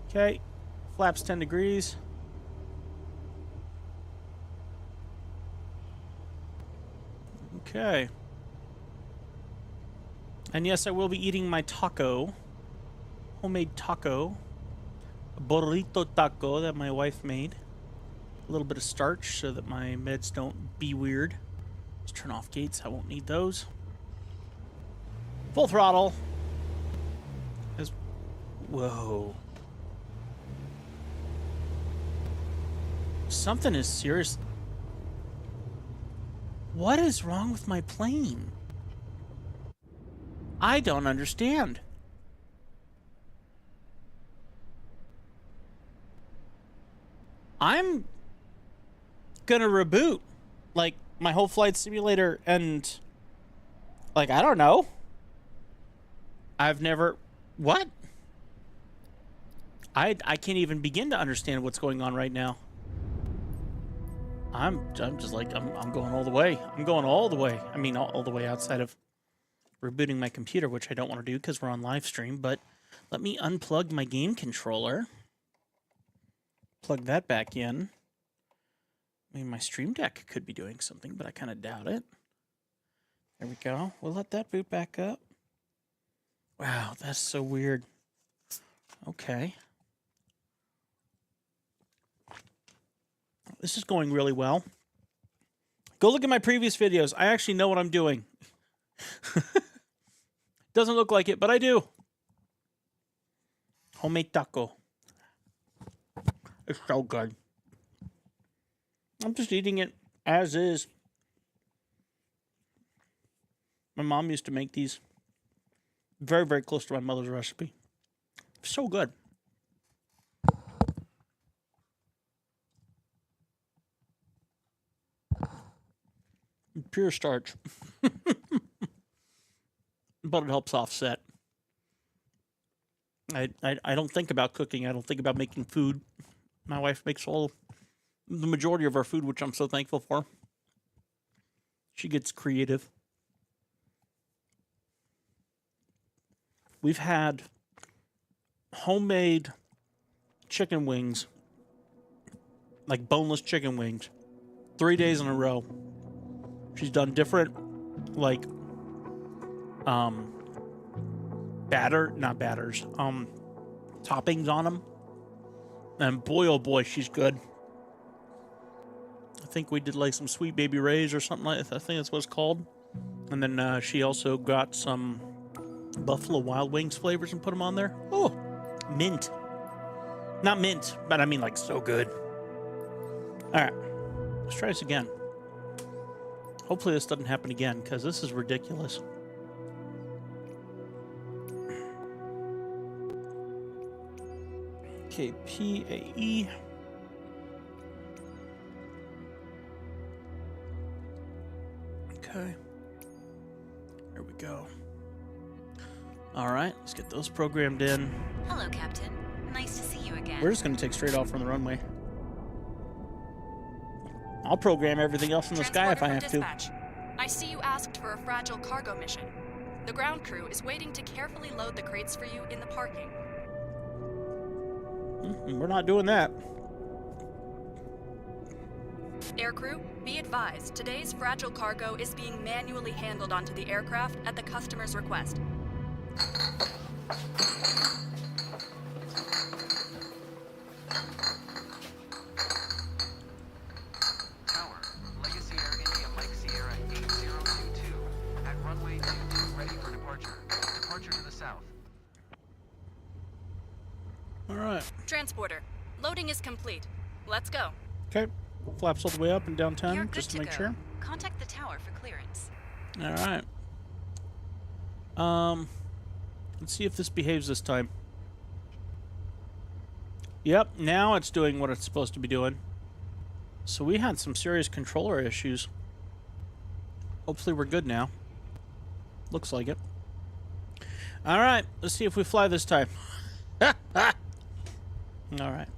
Okay. Flaps 10 degrees. Okay. And yes, I will be eating my taco. Homemade taco. A burrito taco that my wife made. A little bit of starch so that my meds don't be weird. Let's turn off gates. I won't need those. Full throttle. Whoa. Something is serious. What is wrong with my plane? I don't understand. I'm gonna reboot, like, my whole flight simulator and, like, I don't know. I've never... What? I can't even begin to understand what's going on right now. I'm just like, I'm going all the way. I'm going all the way. I mean, all the way outside of rebooting my computer, which I don't want to do because we're on live stream, but let me unplug my game controller. Plug that back in. I mean, my Stream Deck could be doing something, but I kind of doubt it. There we go. We'll let that boot back up. Wow, that's so weird. Okay. This is going really well. Go look at my previous videos. I actually know what I'm doing. Doesn't look like it, but I do. Homemade taco. It's so good. I'm just eating it as is. My mom used to make these very, very close to my mother's recipe. So good. Pure starch. But it helps offset. I don't think about cooking. I don't think about making food. My wife makes the majority of our food, which I'm so thankful for. She gets creative. We've had homemade chicken wings, like boneless chicken wings, 3 days in a row. She's done different, like, toppings on them. And boy, oh boy, she's good. I think we did like some Sweet Baby Ray's or something like that. I think that's what it's called. And then she also got some Buffalo Wild Wings flavors and put them on there. Oh, mint. Not mint, but I mean like so good. All right. let's try this again. Hopefully this doesn't happen again, because this is ridiculous. KPAE. Okay. Here we go. All right, let's get those programmed in. Hello, Captain. Nice to see you again. We're just going to take straight off from the runway. I'll program everything else in the sky if I have to. Dispatch. I see you asked for a fragile cargo mission. The ground crew is waiting to carefully load the crates for you in the parking. We're not doing that. Aircrew, be advised, today's fragile cargo is being manually handled onto the aircraft at the customer's request. Tower, Legacy Air India Mike Sierra 8022 at runway 22 ready for departure. Departure to the south. All right. Transporter, loading is complete. Let's go. Okay. Flaps all the way up and down 10, You're good just to make go. sure. Contact the tower for clearance. All right. Let's see if this behaves this time. Yep, now it's doing what it's supposed to be doing. So we had some serious controller issues. Hopefully we're good now. Looks like it. All right, let's see if we fly this time. All right.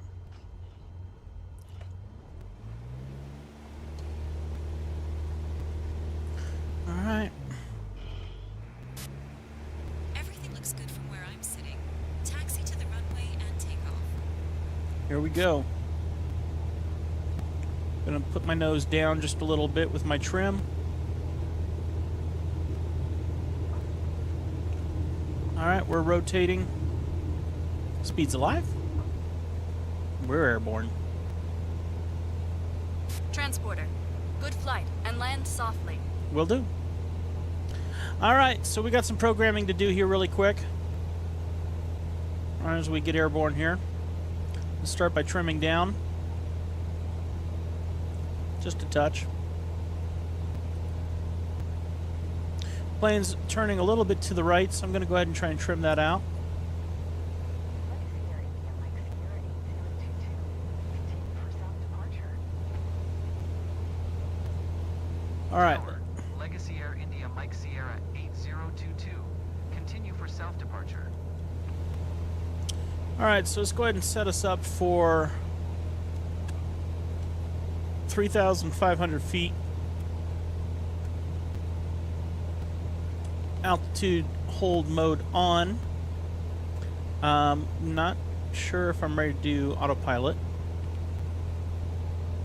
All right. Everything looks good from where I'm sitting. Taxi to the runway and take off. Here we go. Gonna put my nose down just a little bit with my trim. All right, we're rotating. Speed's alive. We're airborne. Transporter, good flight and land softly. Will do. All right, so we got some programming to do here really quick. As we get airborne here. Let's start by trimming down. Just a touch. Plane's turning a little bit to the right, so I'm going to go ahead and try and trim that out. All right. Tower, Legacy Air India Mike Sierra 8022. Continue for south departure. All right, so let's go ahead and set us up for 3,500 feet. Altitude hold mode on. Not sure if I'm ready to do autopilot.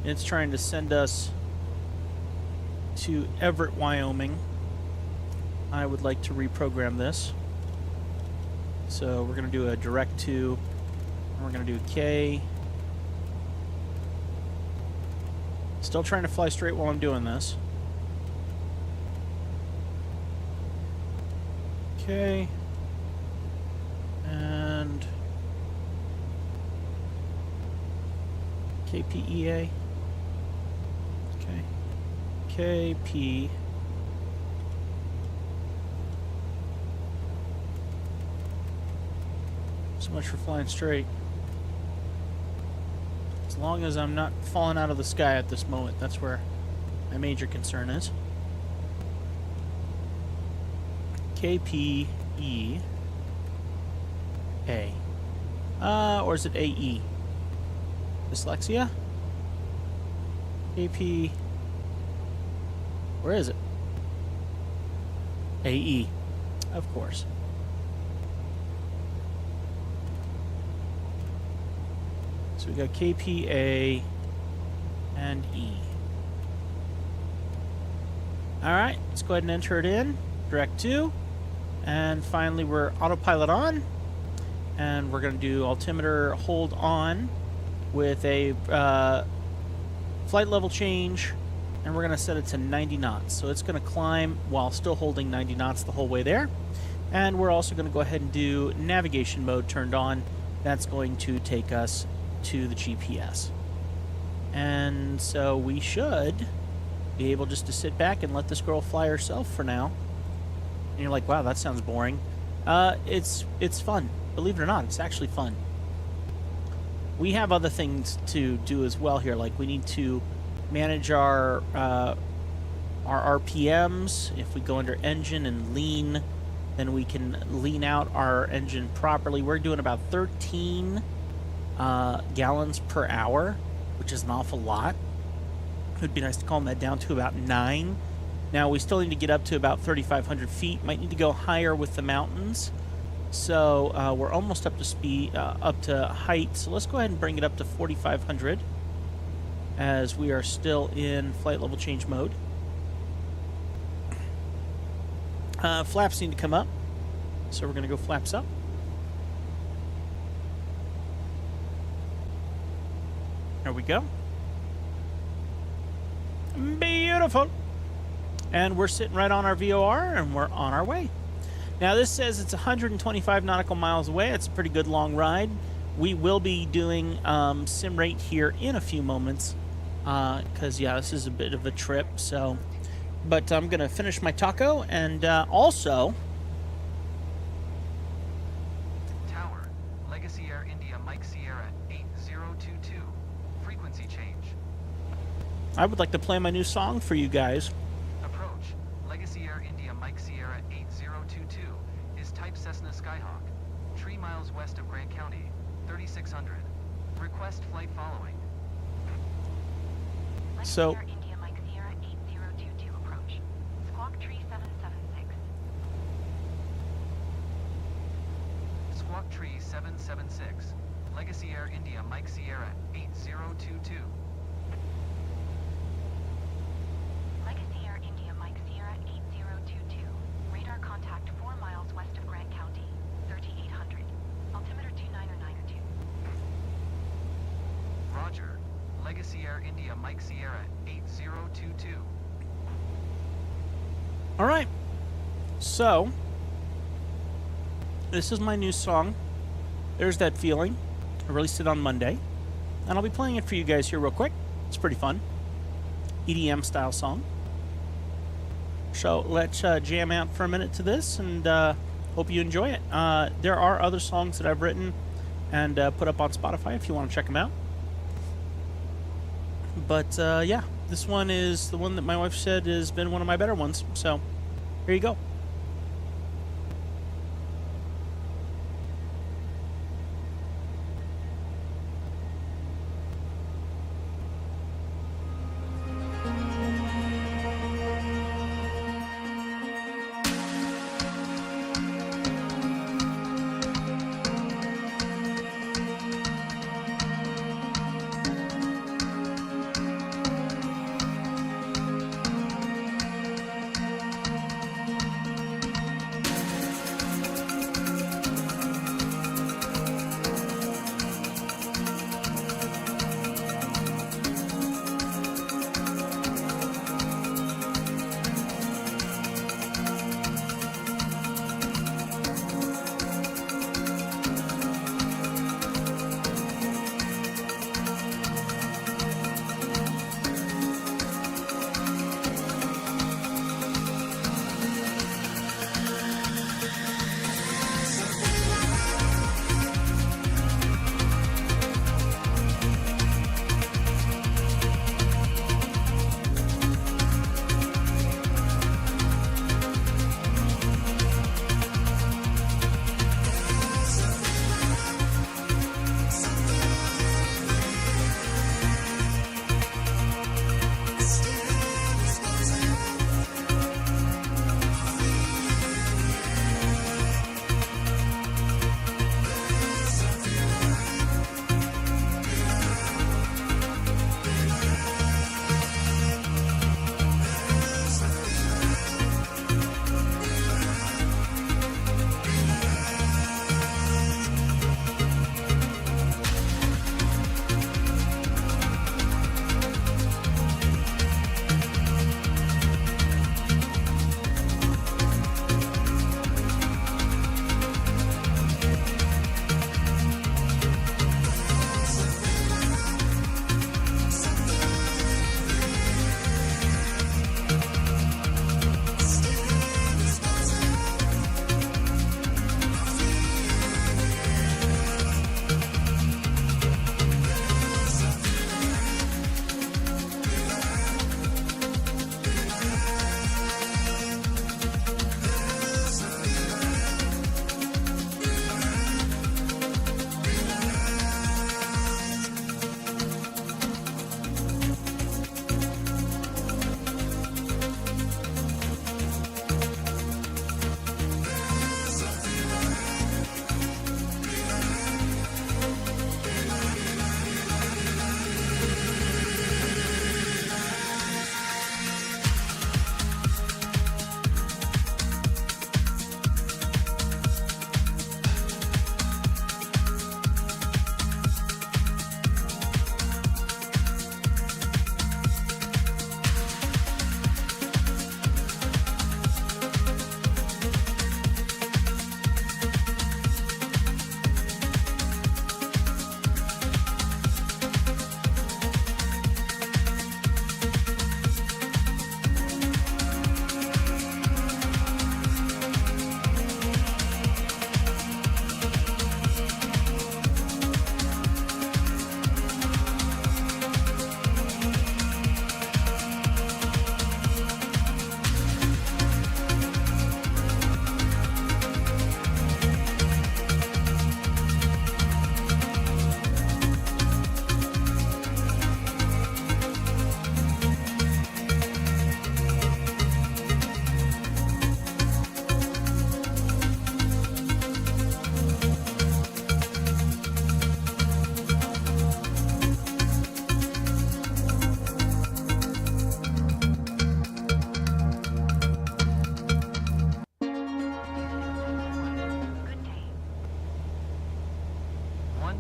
It's trying to send us to Everett, Wyoming. I would like to reprogram this. So we're going to do a direct to, and we're going to do K. Still trying to fly straight while I'm doing this. Okay. And KPEA. Okay. KP. So much for flying straight. As long as I'm not falling out of the sky at this moment, that's where my major concern is. KPE A. Or is it AE? Dyslexia? KP. Where is it? AE. Of course. So we got KPA and E. Alright, let's go ahead and enter it in. Direct to. And finally we're autopilot on. And we're going to do altimeter hold on with a flight level change. And we're going to set it to 90 knots. So it's going to climb while still holding 90 knots the whole way there. And we're also going to go ahead and do navigation mode turned on. That's going to take us to the GPS. And so we should be able just to sit back and let this girl fly herself for now. And you're like, wow, that sounds boring. It's fun. Believe it or not, it's actually fun. We have other things to do as well here. Like we need to manage our RPMs. If we go under engine and lean, then we can lean out our engine properly. We're doing about 13 gallons per hour, which is an awful lot. It would be nice to calm that down to about 9. Now, we still need to get up to about 3,500 feet. Might need to go higher with the mountains. So we're almost up to speed, up to height. So let's go ahead and bring it up to 4,500 as we are still in flight level change mode. Flaps need to come up. So we're going to go flaps up. There we go. Beautiful. And we're sitting right on our VOR, and we're on our way. Now, this says it's 125 nautical miles away. It's a pretty good long ride. We will be doing sim rate here in a few moments because, yeah, this is a bit of a trip. So, but I'm going to finish my taco and also... Tower, Legacy Air India Mike Sierra 8022. Frequency change. I would like to play my new song for you guys. Approach, Legacy Air India Mike Sierra 8022 is type Cessna Skyhawk. 3 miles west of Grant County, 3600. Request flight following. So- Legacy Air India Mike Sierra 8022 approach. Squawk tree 776. Squawk Tree 776. Legacy Air India Mike Sierra 8022. Legacy Air India Mike Sierra 8022. Radar contact 4 miles west of Grant County, 3800. Altimeter 2992. Roger. Legacy Air India Mike Sierra 8022. All right. So, this is my new song. There's That Feeling. I released it on Monday. And I'll be playing it for you guys here real quick. It's pretty fun. EDM style song. So let's jam out for a minute to this and hope you enjoy it. There are other songs that I've written and put up on Spotify if you want to check them out. But yeah, this one is the one that my wife said has been one of my better ones. So here you go.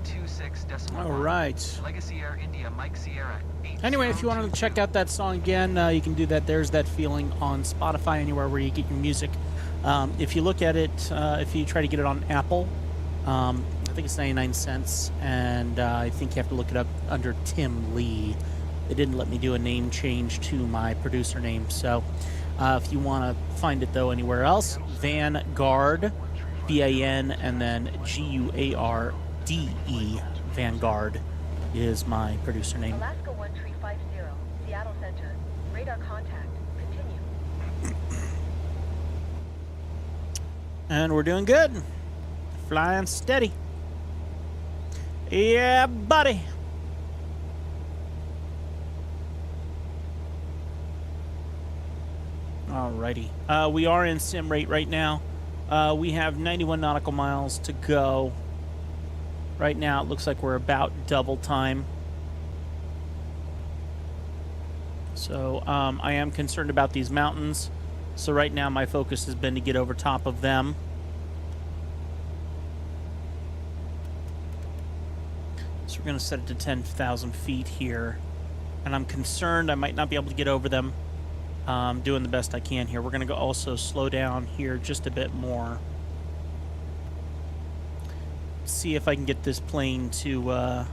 126.1. All right. Legacy Air India Mike Sierra 8022. Anyway, if you want to check out that song again, you can do that. There's That Feeling on Spotify, anywhere where you get your music. If you look at it, if you try to get it on Apple, I think it's 99 cents, and I think you have to look it up under Tim Lee. They didn't let me do a name change to my producer name, so if you want to find it, though, anywhere else, Vanguard, V-A-N, and then G-U-A-R-D-E, Vanguard is my producer name. Alaska 1350, Seattle Center. Radar contact. Continue. And we're doing good. Flying steady. Yeah, buddy. Alrighty. We are in sim rate right now. We have 91 nautical miles to go. Right now, it looks like we're about double time. So I am concerned about these mountains. So right now, my focus has been to get over top of them. So we're going to set it to 10,000 feet here. And I'm concerned I might not be able to get over them. Doing the best I can here. We're going to also slow down here just a bit more. See if I can get this plane to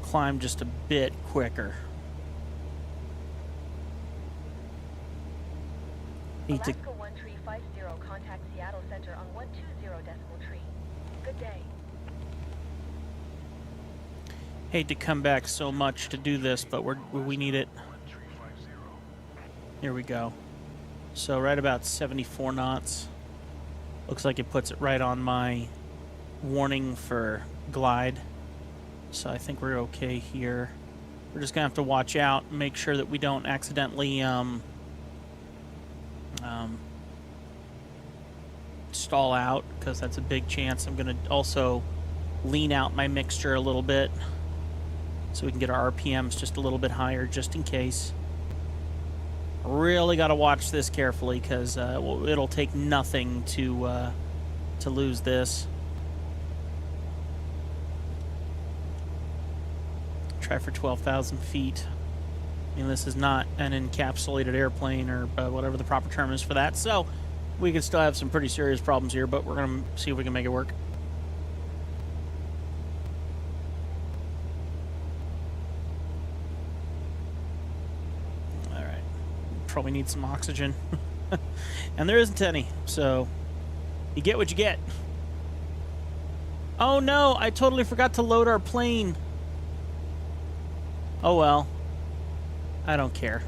climb just a bit quicker. Alaska 1350, contact Seattle Center on 120.3. Good day. Hate to come back so much to do this, but we need it. Here we go. So right about 74 knots. Looks like it puts it right on my warning for glide. So I think we're okay here. We're just gonna have to watch out and make sure that we don't accidentally stall out, because that's a big chance. I'm gonna also lean out my mixture a little bit so we can get our RPMs just a little bit higher, just in case. Really got to watch this carefully, because it'll take nothing to lose this. Try for 12,000 feet. I mean, this is not an encapsulated airplane, or whatever the proper term is for that. So we can still have some pretty serious problems here, but we're going to see if we can make it work. Probably need some oxygen. And there isn't any, so you get what you get. Oh no, I totally forgot to load our plane. Oh well, I don't care.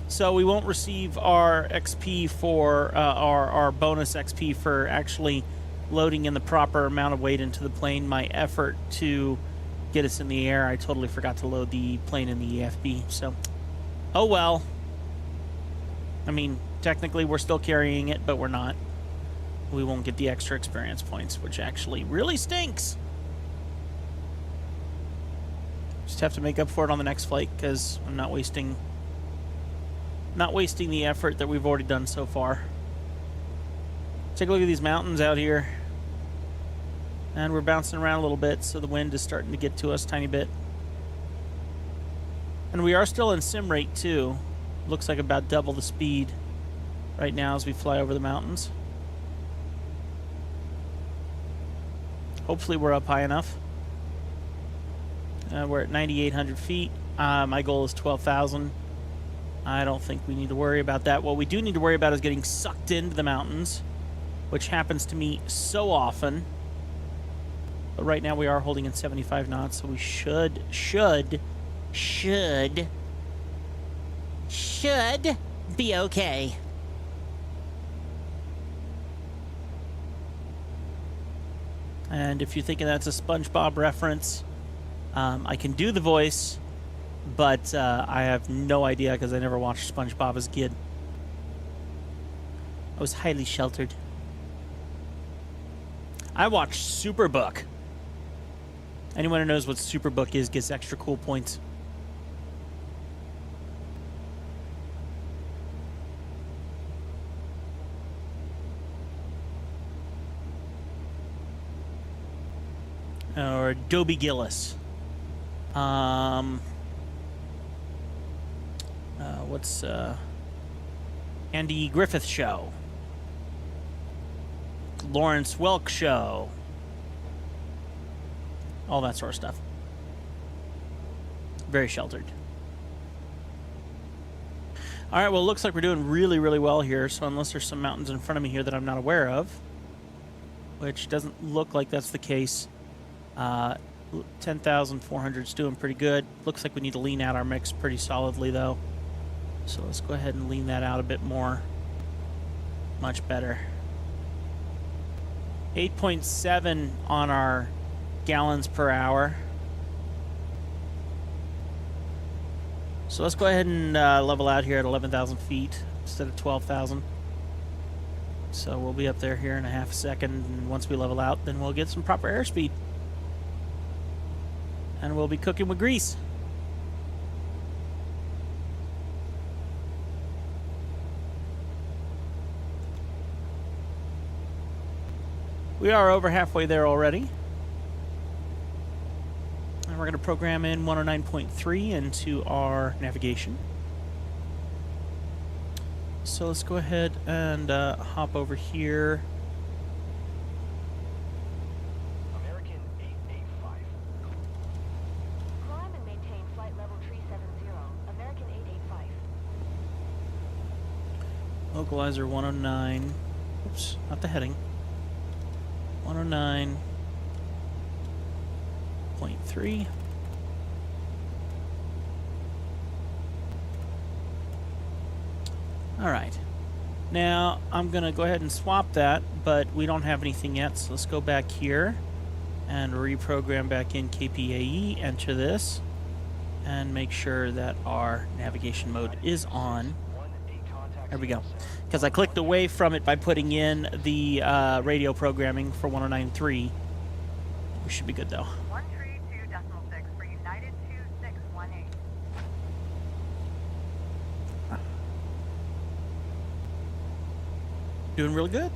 So we won't receive our XP for our bonus XP for actually loading in the proper amount of weight into the plane. My effort to get us in the air, I totally forgot to load the plane in the EFB, so oh well. I mean, technically we're still carrying it, but we're not. We won't get the extra experience points, which actually really stinks. Just have to make up for it on the next flight, because I'm not wasting the effort that we've already done so far. Take a look at these mountains out here. And we're bouncing around a little bit, so the wind is starting to get to us a tiny bit. And we are still in sim rate too. Looks like about double the speed right now as we fly over the mountains. Hopefully we're up high enough. We're at 9,800 feet. My goal is 12,000. I don't think we need to worry about that. What we do need to worry about is getting sucked into the mountains, which happens to me so often. But right now we are holding in 75 knots, so we should be okay. And if you're thinking that's a SpongeBob reference, I can do the voice, but I have no idea, because I never watched SpongeBob as a kid. I was highly sheltered. I watched Superbook. Anyone who knows what Superbook is gets extra cool points. or Dobie Gillis. What's Andy Griffith Show, Lawrence Welk Show, all that sort of stuff. Very sheltered. All right, well, it looks like we're doing really, really well here. So unless there's some mountains in front of me here that I'm not aware of, which doesn't look like that's the case, 10,400 is doing pretty good. Looks like we need to lean out our mix pretty solidly, though. So let's go ahead and lean that out a bit more. Much better. 8.7 on our gallons per hour. So let's go ahead and level out here at 11,000 feet instead of 12,000. So we'll be up there here in a half a second, and once we level out, then we'll get some proper airspeed. And we'll be cooking with grease. We are over halfway there already. And we're going to program in 109.3 into our navigation. So let's go ahead and hop over here. American 885. Climb and maintain flight level 370. American 885. Localizer 109. Oops, not the heading. 109.3. All right. Now, I'm going to go ahead and swap that, but we don't have anything yet, so let's go back here and reprogram back in KPAE, enter this, and make sure that our navigation mode is on. There we go. Because I clicked away from it by putting in the radio programming for 109.3. We should be good, though. 132.6 for United 2618. Doing really good.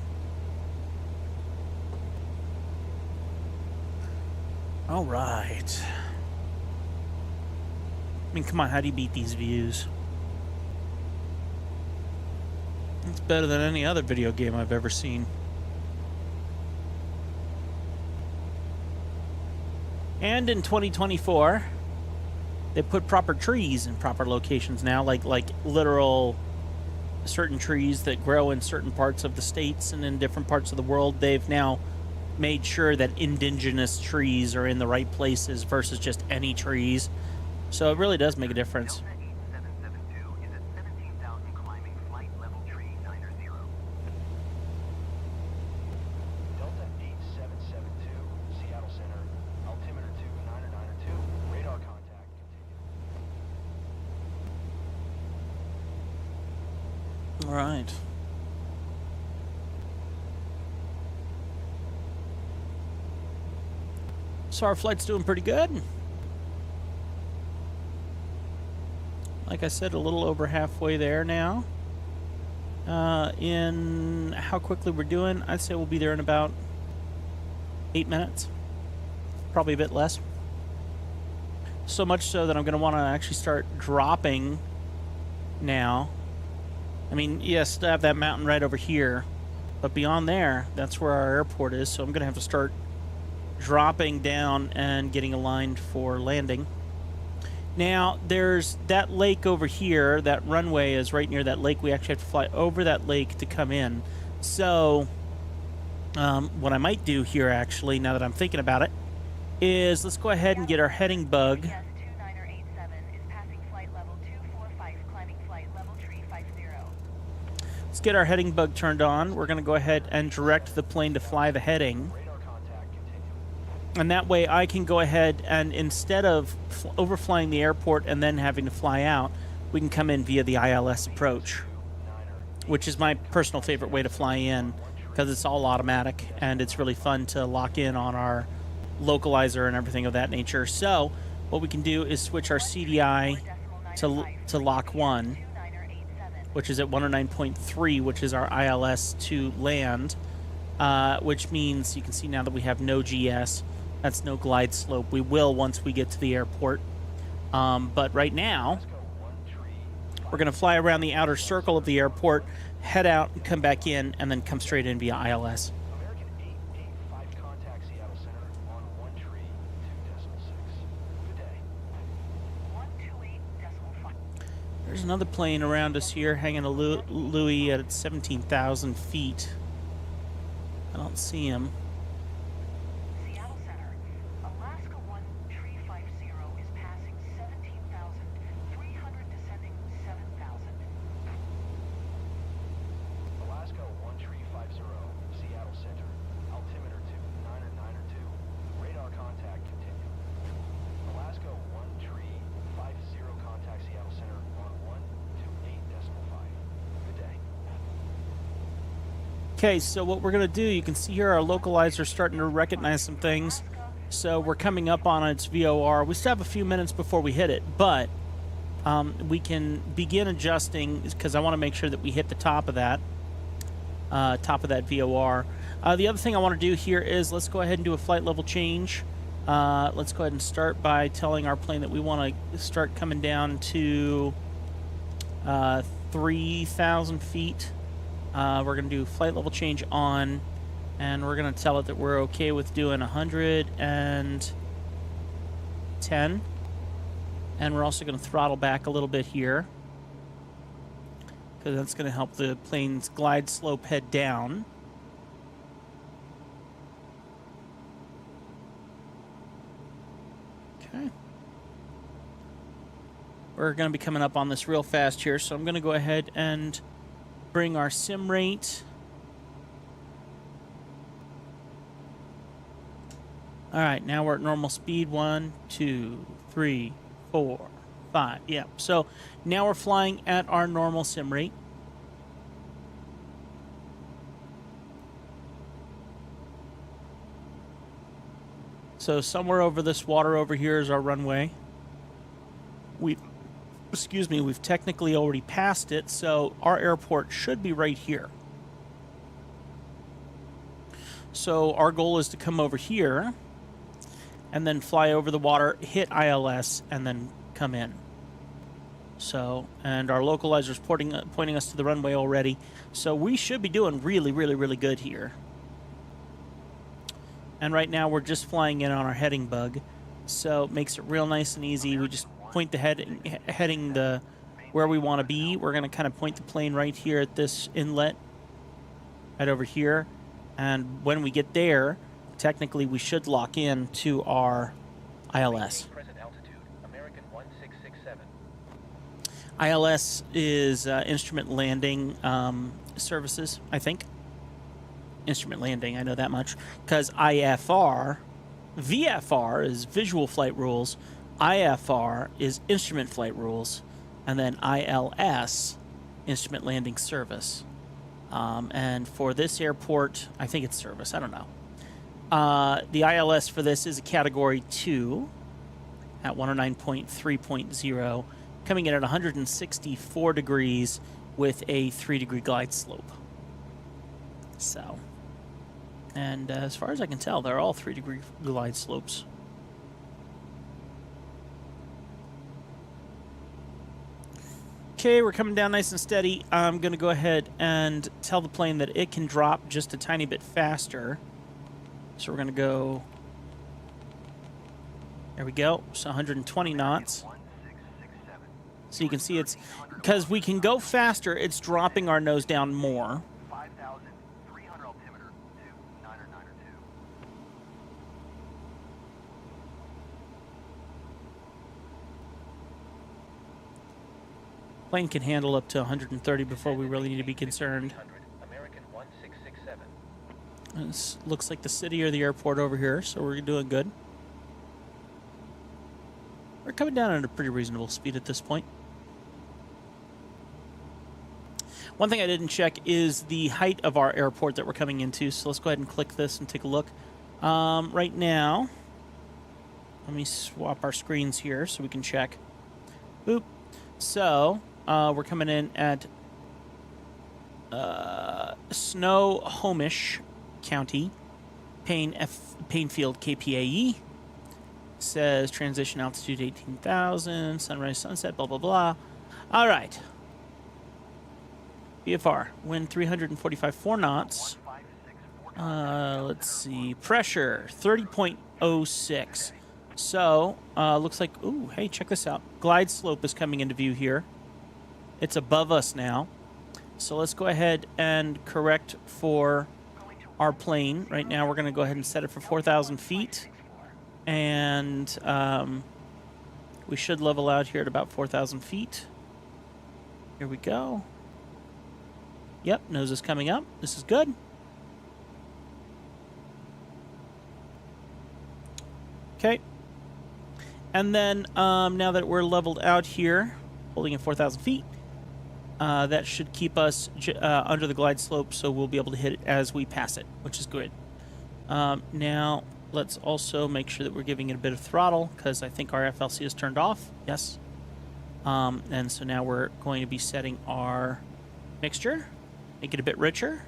All right. I mean, come on, how do you beat these views? It's better than any other video game I've ever seen. And in 2024, they put proper trees in proper locations now, like literal certain trees that grow in certain parts of the states and in different parts of the world. They've now made sure that indigenous trees are in the right places versus just any trees. So it really does make a difference. Delta 8772 is at 17,000 climbing flight level 390. Delta 8772, Seattle Center, altimeter 2992, radar contact continued. All right. So our flight's doing pretty good. Like I said, a little over halfway there now. In how quickly we're doing, I'd say we'll be there in about 8 minutes. Probably a bit less. So much so that I'm going to want to actually start dropping now. I mean, yes, I have that mountain right over here. But beyond there, that's where our airport is. So I'm going to have to start dropping down and getting aligned for landing. Now, there's that lake over here. That runway is right near that lake. We actually have to fly over that lake to come in. So, what I might do here, actually, now that I'm thinking about it, is let's go ahead and get our heading bug. Yes, 2987 is passing flight level 245, climbing flight level 350. Let's get our heading bug turned on. We're going to go ahead and direct the plane to fly the heading. Radar contact continued. And that way I can go ahead and instead of overflying the airport and then having to fly out, we can come in via the ILS approach, which is my personal favorite way to fly in because it's all automatic and it's really fun to lock in on our localizer and everything of that nature. So what we can do is switch our CDI to lock 1, which is at 109.3, which is our ILS to land, which means you can see now that we have no GS. That's no glide slope. We will once we get to the airport. But right now, we're going to fly around the outer circle of the airport, head out, and come back in, and then come straight in via ILS. American 885, contact Seattle Center on 132.6. Good day. 128.5. There's another plane around us here, hanging a Louis at 17,000 feet. I don't see him. Seattle Center. Alaska 1350 is passing 17,300, descending 7,000. Alaska 1350, Seattle Center. Altimeter 2992. Radar contact continue. Alaska 1350, contact Seattle Center on 128.5. Good day. Okay, so what we're going to do, you can see here our localizer starting to recognize some things. So we're coming up on its VOR. We still have a few minutes before we hit it, but we can begin adjusting because I want to make sure that we hit the top of that VOR. The other thing I want to do here is let's go ahead and do a flight level change. Let's go ahead and start by telling our plane that we want to start coming down to 3,000 feet. We're going to do flight level change on, and we're going to tell it that we're okay with doing 110. And we're also going to throttle back a little bit here, because that's going to help the plane's glide slope head down. Okay. We're going to be coming up on this real fast here, so I'm going to go ahead and bring our sim rate. All right, now we're at normal speed. 1, 2, 3, 4, 5. Yeah, so now we're flying at our normal sim rate. So somewhere over this water over here is our runway. We've technically already passed it, so our airport should be right here. So our goal is to come over here and then fly over the water, hit ILS, and then come in. So, and our localizer is pointing us to the runway already. So we should be doing really, really, really good here. And right now we're just flying in on our heading bug. So it makes it real nice and easy. We just point the heading where we want to be. We're going to kind of point the plane right here at this inlet, right over here. And when we get there, technically we should lock in to our ILS. Present altitude, American 1667. ILS is instrument landing services, I think. Instrument landing, I know that much. Because VFR is visual flight rules, IFR is instrument flight rules, and then ILS, instrument landing service. And for this airport, I think it's service, I don't know. The ILS for this is a Category 2 at 109.3.0, coming in at 164 degrees with a 3-degree glide slope. So, and as far as I can tell, they're all 3-degree glide slopes. Okay, we're coming down nice and steady. I'm going to go ahead and tell the plane that it can drop just a tiny bit faster. So we're going to go, there we go, so 120 knots. So you can see it's, because we can go faster, it's dropping our nose down more. 5,300 altimeter to 992. Plane can handle up to 130 before we really need to be concerned. American 1667. This looks like the city or the airport over here, so we're doing good. We're coming down at a pretty reasonable speed at this point. One thing I didn't check is the height of our airport that we're coming into, so let's go ahead and click this and take a look. Right now, let me swap our screens here so we can check. Boop. So, we're coming in at Snohomish County, paying Painfield KPAE. Says transition altitude 18,000, sunrise, sunset, blah, blah, blah. All right. VFR, wind 345 4 knots. Let's see. Pressure, 30.06. So, looks like, ooh, hey, check this out. Glide slope is coming into view here. It's above us now. So let's go ahead and correct for our plane. Right now, we're going to go ahead and set it for 4,000 feet. And we should level out here at about 4,000 feet. Here we go. Yep, nose is coming up. This is good. Okay. And then now that we're leveled out here, holding at 4,000 feet, that should keep us under the glide slope, so we'll be able to hit it as we pass it, which is good. Now, let's also make sure that we're giving it a bit of throttle, because I think our FLC is turned off. Yes. And so now we're going to be setting our mixture, make it a bit richer.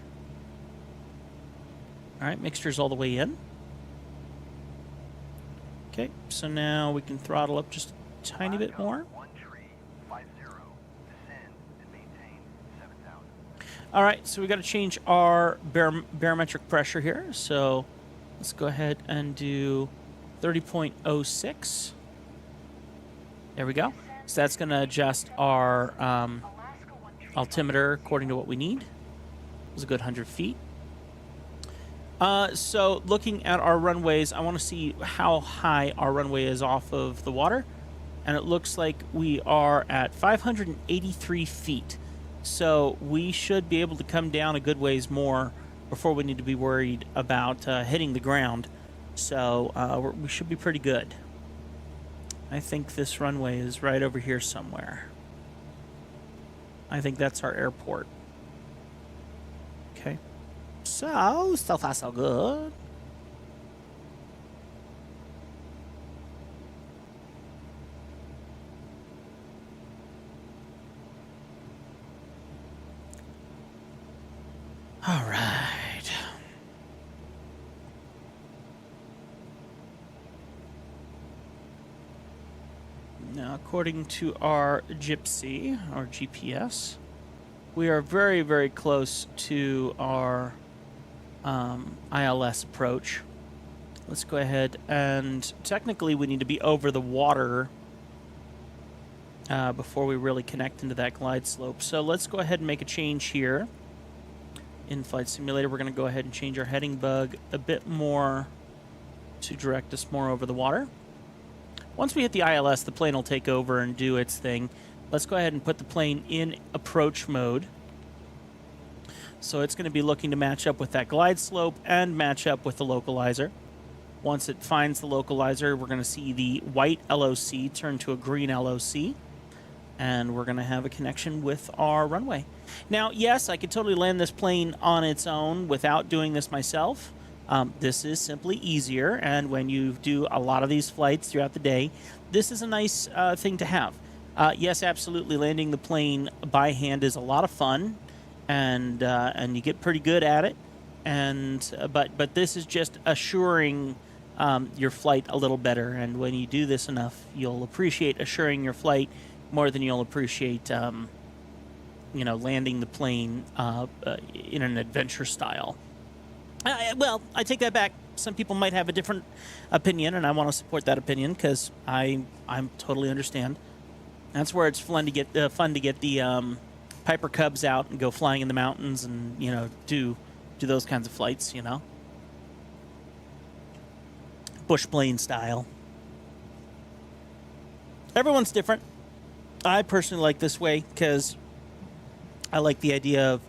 All right, mixture's all the way in. Okay, so now we can throttle up just a tiny bit more. All right, so we got to change our barometric pressure here. So let's go ahead and do 30.06. There we go. So that's going to adjust our altimeter according to what we need. It was a good 100 feet. So looking at our runways, I want to see how high our runway is off of the water. And it looks like we are at 583 feet. So we should be able to come down a good ways more before we need to be worried about hitting the ground. So we should be pretty good. I think this runway is right over here somewhere. I think that's our airport. Okay. So far so good. All right. Now, according to our Gypsy, our GPS, we are very, very close to our ILS approach. Let's go ahead and technically we need to be over the water before we really connect into that glide slope. So let's go ahead and make a change here. In Flight Simulator, we're going to go ahead and change our heading bug a bit more to direct us more over the water. Once we hit the ILS, the plane will take over and do its thing. Let's go ahead and put the plane in approach mode. So it's going to be looking to match up with that glide slope and match up with the localizer. Once it finds the localizer, we're going to see the white LOC turn to a green LOC. And we're going to have a connection with our runway. Now, yes, I could totally land this plane on its own without doing this myself. This is simply easier, and when you do a lot of these flights throughout the day, this is a nice thing to have. Yes, absolutely, landing the plane by hand is a lot of fun, and you get pretty good at it. But this is just assuring your flight a little better, and when you do this enough, you'll appreciate assuring your flight more than you'll appreciate, landing the plane in an adventure style. Well, I take that back. Some people might have a different opinion, and I want to support that opinion because I totally understand. That's where it's fun to get the Piper Cubs out and go flying in the mountains, and do those kinds of flights. Bush plane style. Everyone's different. I personally like this way because I like the idea of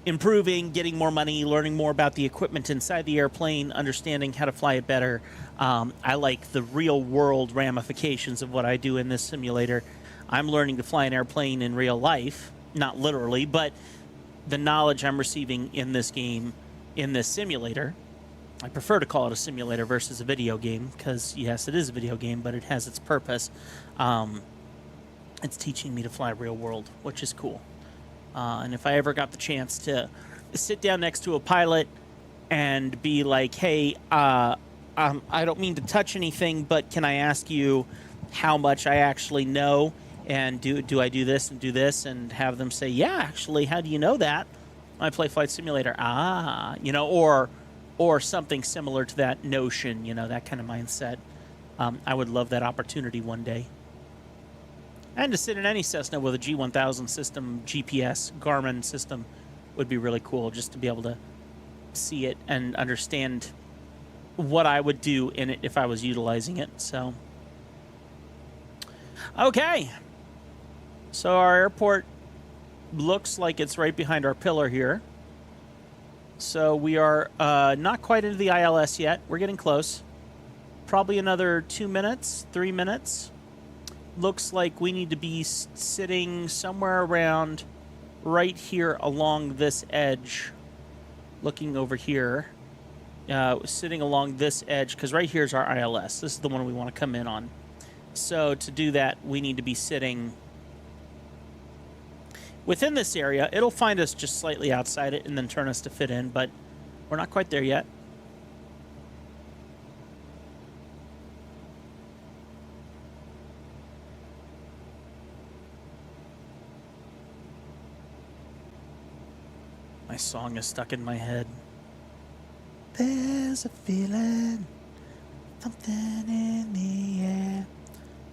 improving, getting more money, learning more about the equipment inside the airplane, understanding how to fly it better. I like the real-world ramifications of what I do in this simulator. I'm learning to fly an airplane in real life, not literally, but the knowledge I'm receiving in this game, in this simulator. I prefer to call it a simulator versus a video game because, yes, it is a video game, but it has its purpose. It's teaching me to fly real world, which is cool. And if I ever got the chance to sit down next to a pilot and be like, hey, I don't mean to touch anything, but can I ask you how much I actually know? And do I do this and do this? And have them say, yeah, actually, how do you know that? I play Flight Simulator. Ah, you know, or something similar to that notion, you know, that kind of mindset. I would love that opportunity one day. And to sit in any Cessna with a G1000 system, GPS, Garmin system, would be really cool, just to be able to see it and understand what I would do in it if I was utilizing it. So, okay. So our airport looks like it's right behind our pillar here. So we are not quite into the ILS yet. We're getting close. Probably another 2 minutes, 3 minutes. Looks like we need to be sitting somewhere around right here along this edge. Looking over here. Sitting along this edge, because right here is our ILS. This is the one we want to come in on. So to do that, we need to be sitting within this area. It'll find us just slightly outside it and then turn us to fit in, but we're not quite there yet. My song is stuck in my head. There's a feeling, something in the air.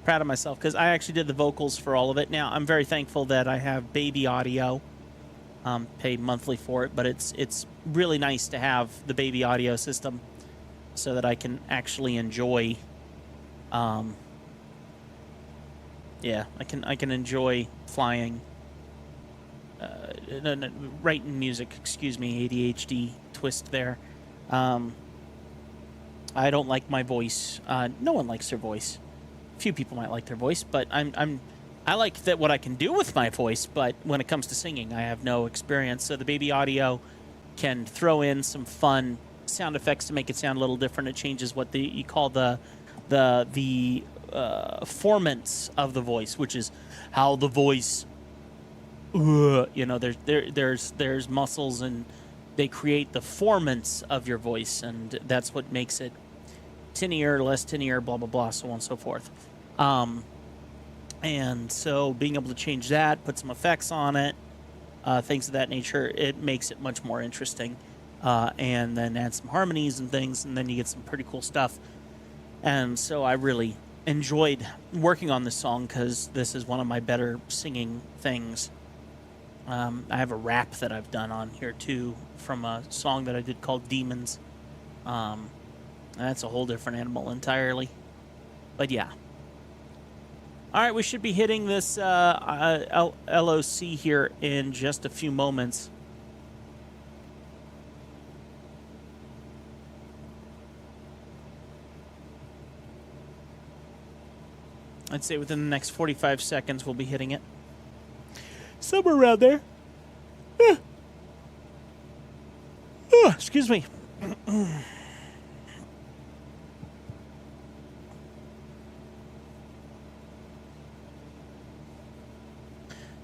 Proud of myself because I actually did the vocals for all of it. Now, I'm very thankful that I have baby audio. Pay monthly for it, but it's really nice to have the baby audio system so that I can actually enjoy. Yeah, I can enjoy flying. Writing music. Excuse me, ADHD twist there. I don't like my voice. No one likes their voice. Few people might like their voice, but I like that what I can do with my voice, but when it comes to singing, I have no experience. So the baby audio can throw in some fun sound effects to make it sound a little different. It changes what you call the formants of the voice, which is how the voice, you know, there's muscles and they create the formants of your voice, and that's what makes it tinnier, less tinnier, blah blah blah, so on and so forth. And so being able to change that, put some effects on it, things of that nature, it makes it much more interesting. And then add some harmonies and things, and then you get some pretty cool stuff. And so I really enjoyed working on this song because this is one of my better singing things. I have a rap that I've done on here too from a song that I did called Demons. That's a whole different animal entirely. But yeah. All right, we should be hitting this LOC here in just a few moments. I'd say within the next 45 seconds we'll be hitting it. Somewhere around there. Excuse me.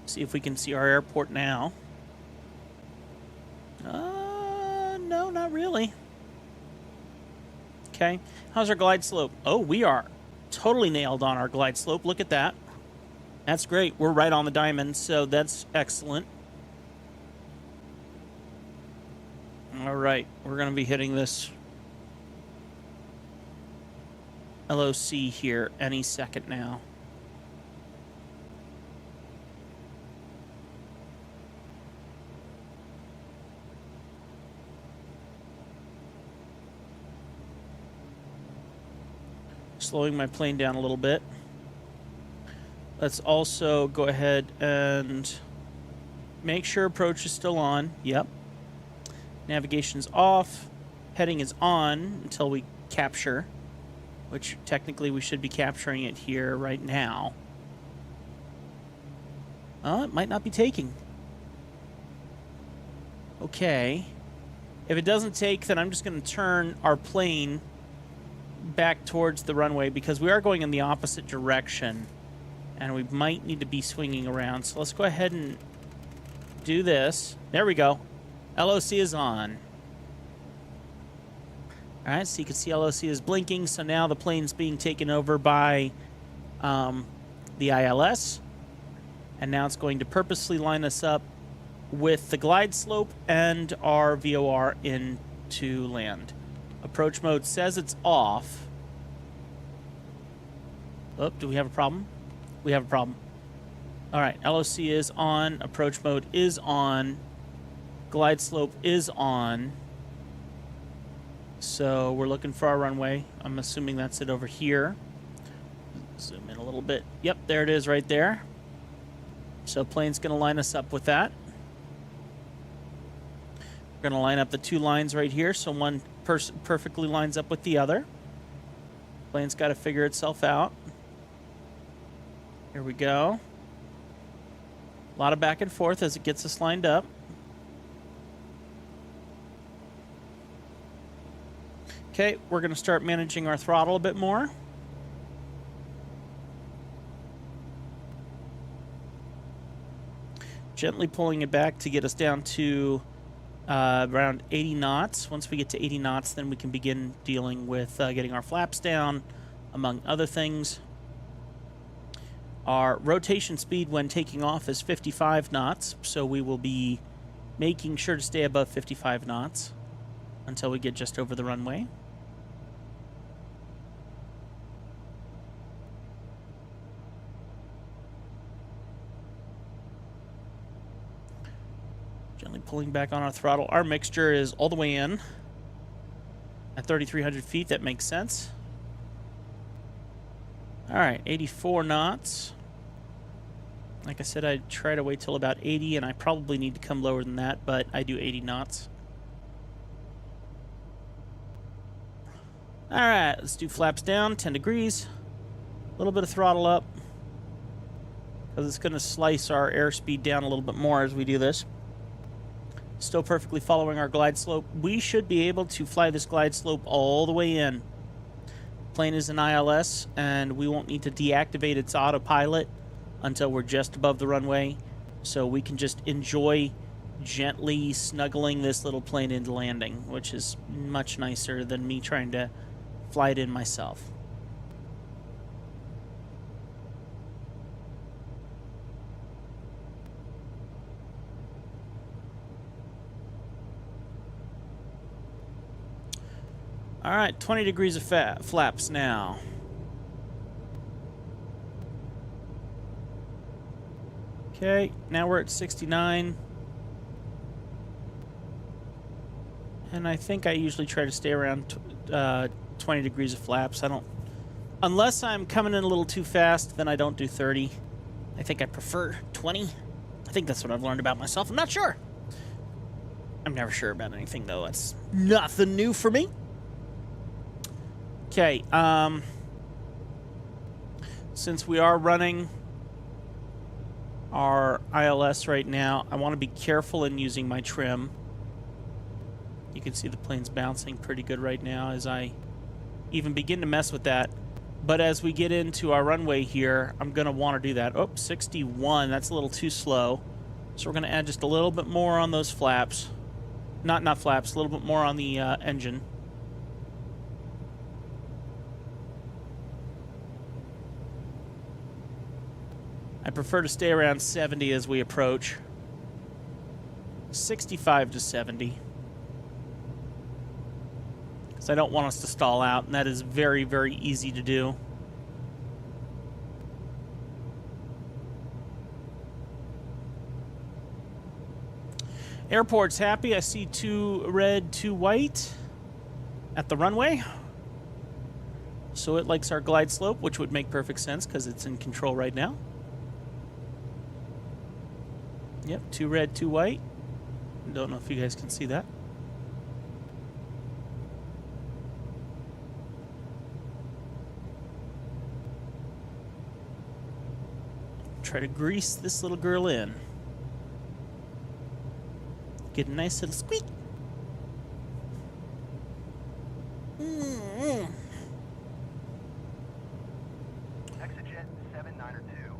See if we can see our airport now. No, not really. Okay. How's our glide slope? Oh, we are totally nailed on our glide slope. Look at that. That's great. We're right on the diamond, so that's excellent. All right. We're going to be hitting this LOC here any second now. Slowing my plane down a little bit. Let's also go ahead and make sure approach is still on. Yep. Navigation's off. Heading is on until we capture, which technically we should be capturing it here right now. Oh, it might not be taking. Okay. If it doesn't take, then I'm just going to turn our plane back towards the runway because we are going in the opposite direction and we might need to be swinging around. So let's go ahead and do this. There we go. LOC is on. All right, so you can see LOC is blinking. So now the plane's being taken over by the ILS. And now it's going to purposely line us up with the glide slope and our VOR into land. Approach mode says it's off. Oh, do we have a problem? We have a problem. All right, LOC is on. Approach mode is on. Glide slope is on. So we're looking for our runway. I'm assuming that's it over here. Zoom in a little bit. Yep, there it is right there. So plane's going to line us up with that. We're going to line up the two lines right here so one perfectly lines up with the other. Plane's got to figure itself out. Here we go. A lot of back and forth as it gets us lined up. Okay, we're going to start managing our throttle a bit more. Gently pulling it back to get us down to around 80 knots. Once we get to 80 knots, then we can begin dealing with getting our flaps down, among other things. Our rotation speed when taking off is 55 knots, so we will be making sure to stay above 55 knots until we get just over the runway. Gently pulling back on our throttle. Our mixture is all the way in at 3,300 feet. That makes sense. All right, 84 knots. Like I said, I try to wait till about 80, and I probably need to come lower than that, but I do 80 knots. All right, let's do flaps down, 10 degrees. A little bit of throttle up, because it's going to slice our airspeed down a little bit more as we do this. Still perfectly following our glide slope. We should be able to fly this glide slope all the way in. Plane is an ILS, and we won't need to deactivate its autopilot until we're just above the runway. So we can just enjoy gently snuggling this little plane into landing, which is much nicer than me trying to fly it in myself. All right, 20 degrees of flaps now. Okay, now we're at 69. And I think I usually try to stay around 20 degrees of flaps. I don't... Unless I'm coming in a little too fast, then I don't do 30. I think I prefer 20. I think that's what I've learned about myself. I'm not sure. I'm never sure about anything, though. That's nothing new for me. Okay, since we are running our ILS right now, I want to be careful in using my trim. You can see the plane's bouncing pretty good right now as I even begin to mess with that. But as we get into our runway here, I'm going to want to do that. Oh, 61, that's a little too slow. So we're going to add just a little bit more on those flaps. Not flaps, a little bit more on the engine. I prefer to stay around 70 as we approach. 65 to 70. Because I don't want us to stall out, and that is very, very easy to do. Airport's happy. I see 2 red, 2 white at the runway. So it likes our glide slope, which would make perfect sense because it's in control right now. Yep, 2 red, 2 white. Don't know if you guys can see that. Try to grease this little girl in. Get a nice little squeak. Exit 792.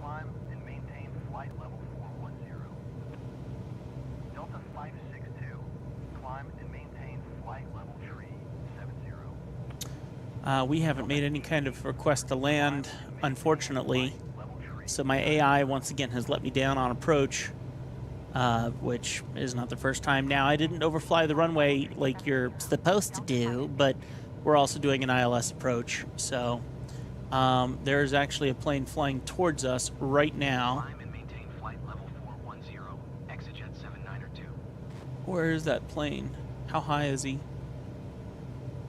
Climb and maintain flight level 410. Delta 562. Climb and maintain flight level tree 7. We haven't made any kind of request to land, unfortunately. So my AI, once again, has let me down on approach, which is not the first time. Now, I didn't overfly the runway like you're supposed to do, but we're also doing an ILS approach. So there's actually a plane flying towards us right now. Climb and maintain flight level 410. Exit 7902. Where is that plane? How high is he?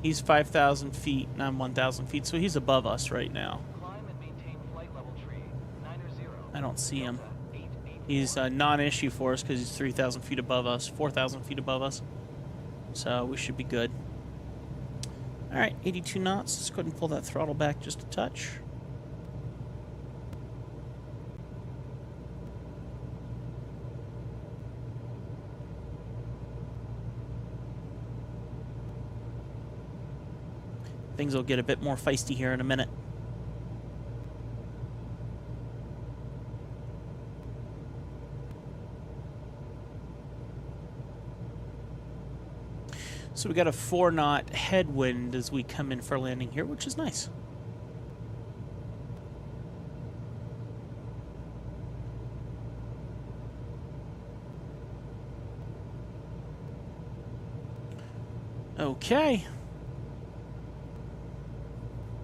He's 5,000 feet, and I'm 1,000 feet, so he's above us right now. Climb and maintain flight level tree 90. I don't see him. He's a non-issue for us because he's 3,000 feet above us, 4,000 feet above us. So we should be good. All right, 82 knots. Let's go ahead and pull that throttle back just a touch. Things will get a bit more feisty here in a minute. So we got a 4-knot headwind as we come in for landing here, which is nice. Okay.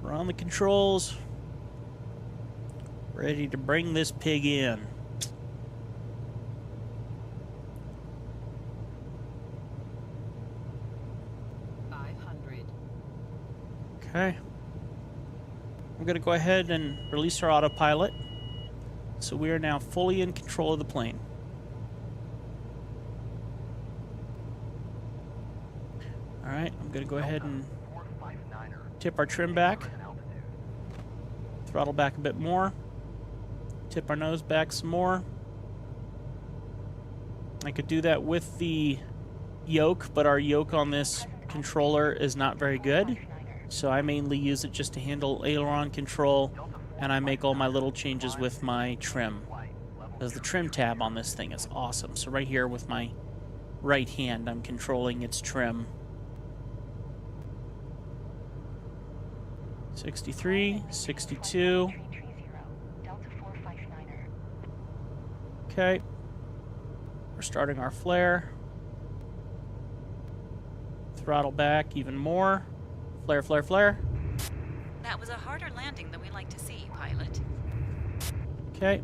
We're on the controls. Ready to bring this pig in. Okay. I'm going to go ahead and release our autopilot. So we are now fully in control of the plane. All right, I'm going to go ahead and tip our trim back. Throttle back a bit more. Tip our nose back some more. I could do that with the yoke, but our yoke on this controller is not very good. So I mainly use it just to handle aileron control, and I make all my little changes with my trim. Because the trim tab on this thing is awesome. So right here with my right hand, I'm controlling its trim. 63, 62. Okay. We're starting our flare. Throttle back even more. Flare, flare, flare. That was a harder landing than we like to see, pilot. Okay.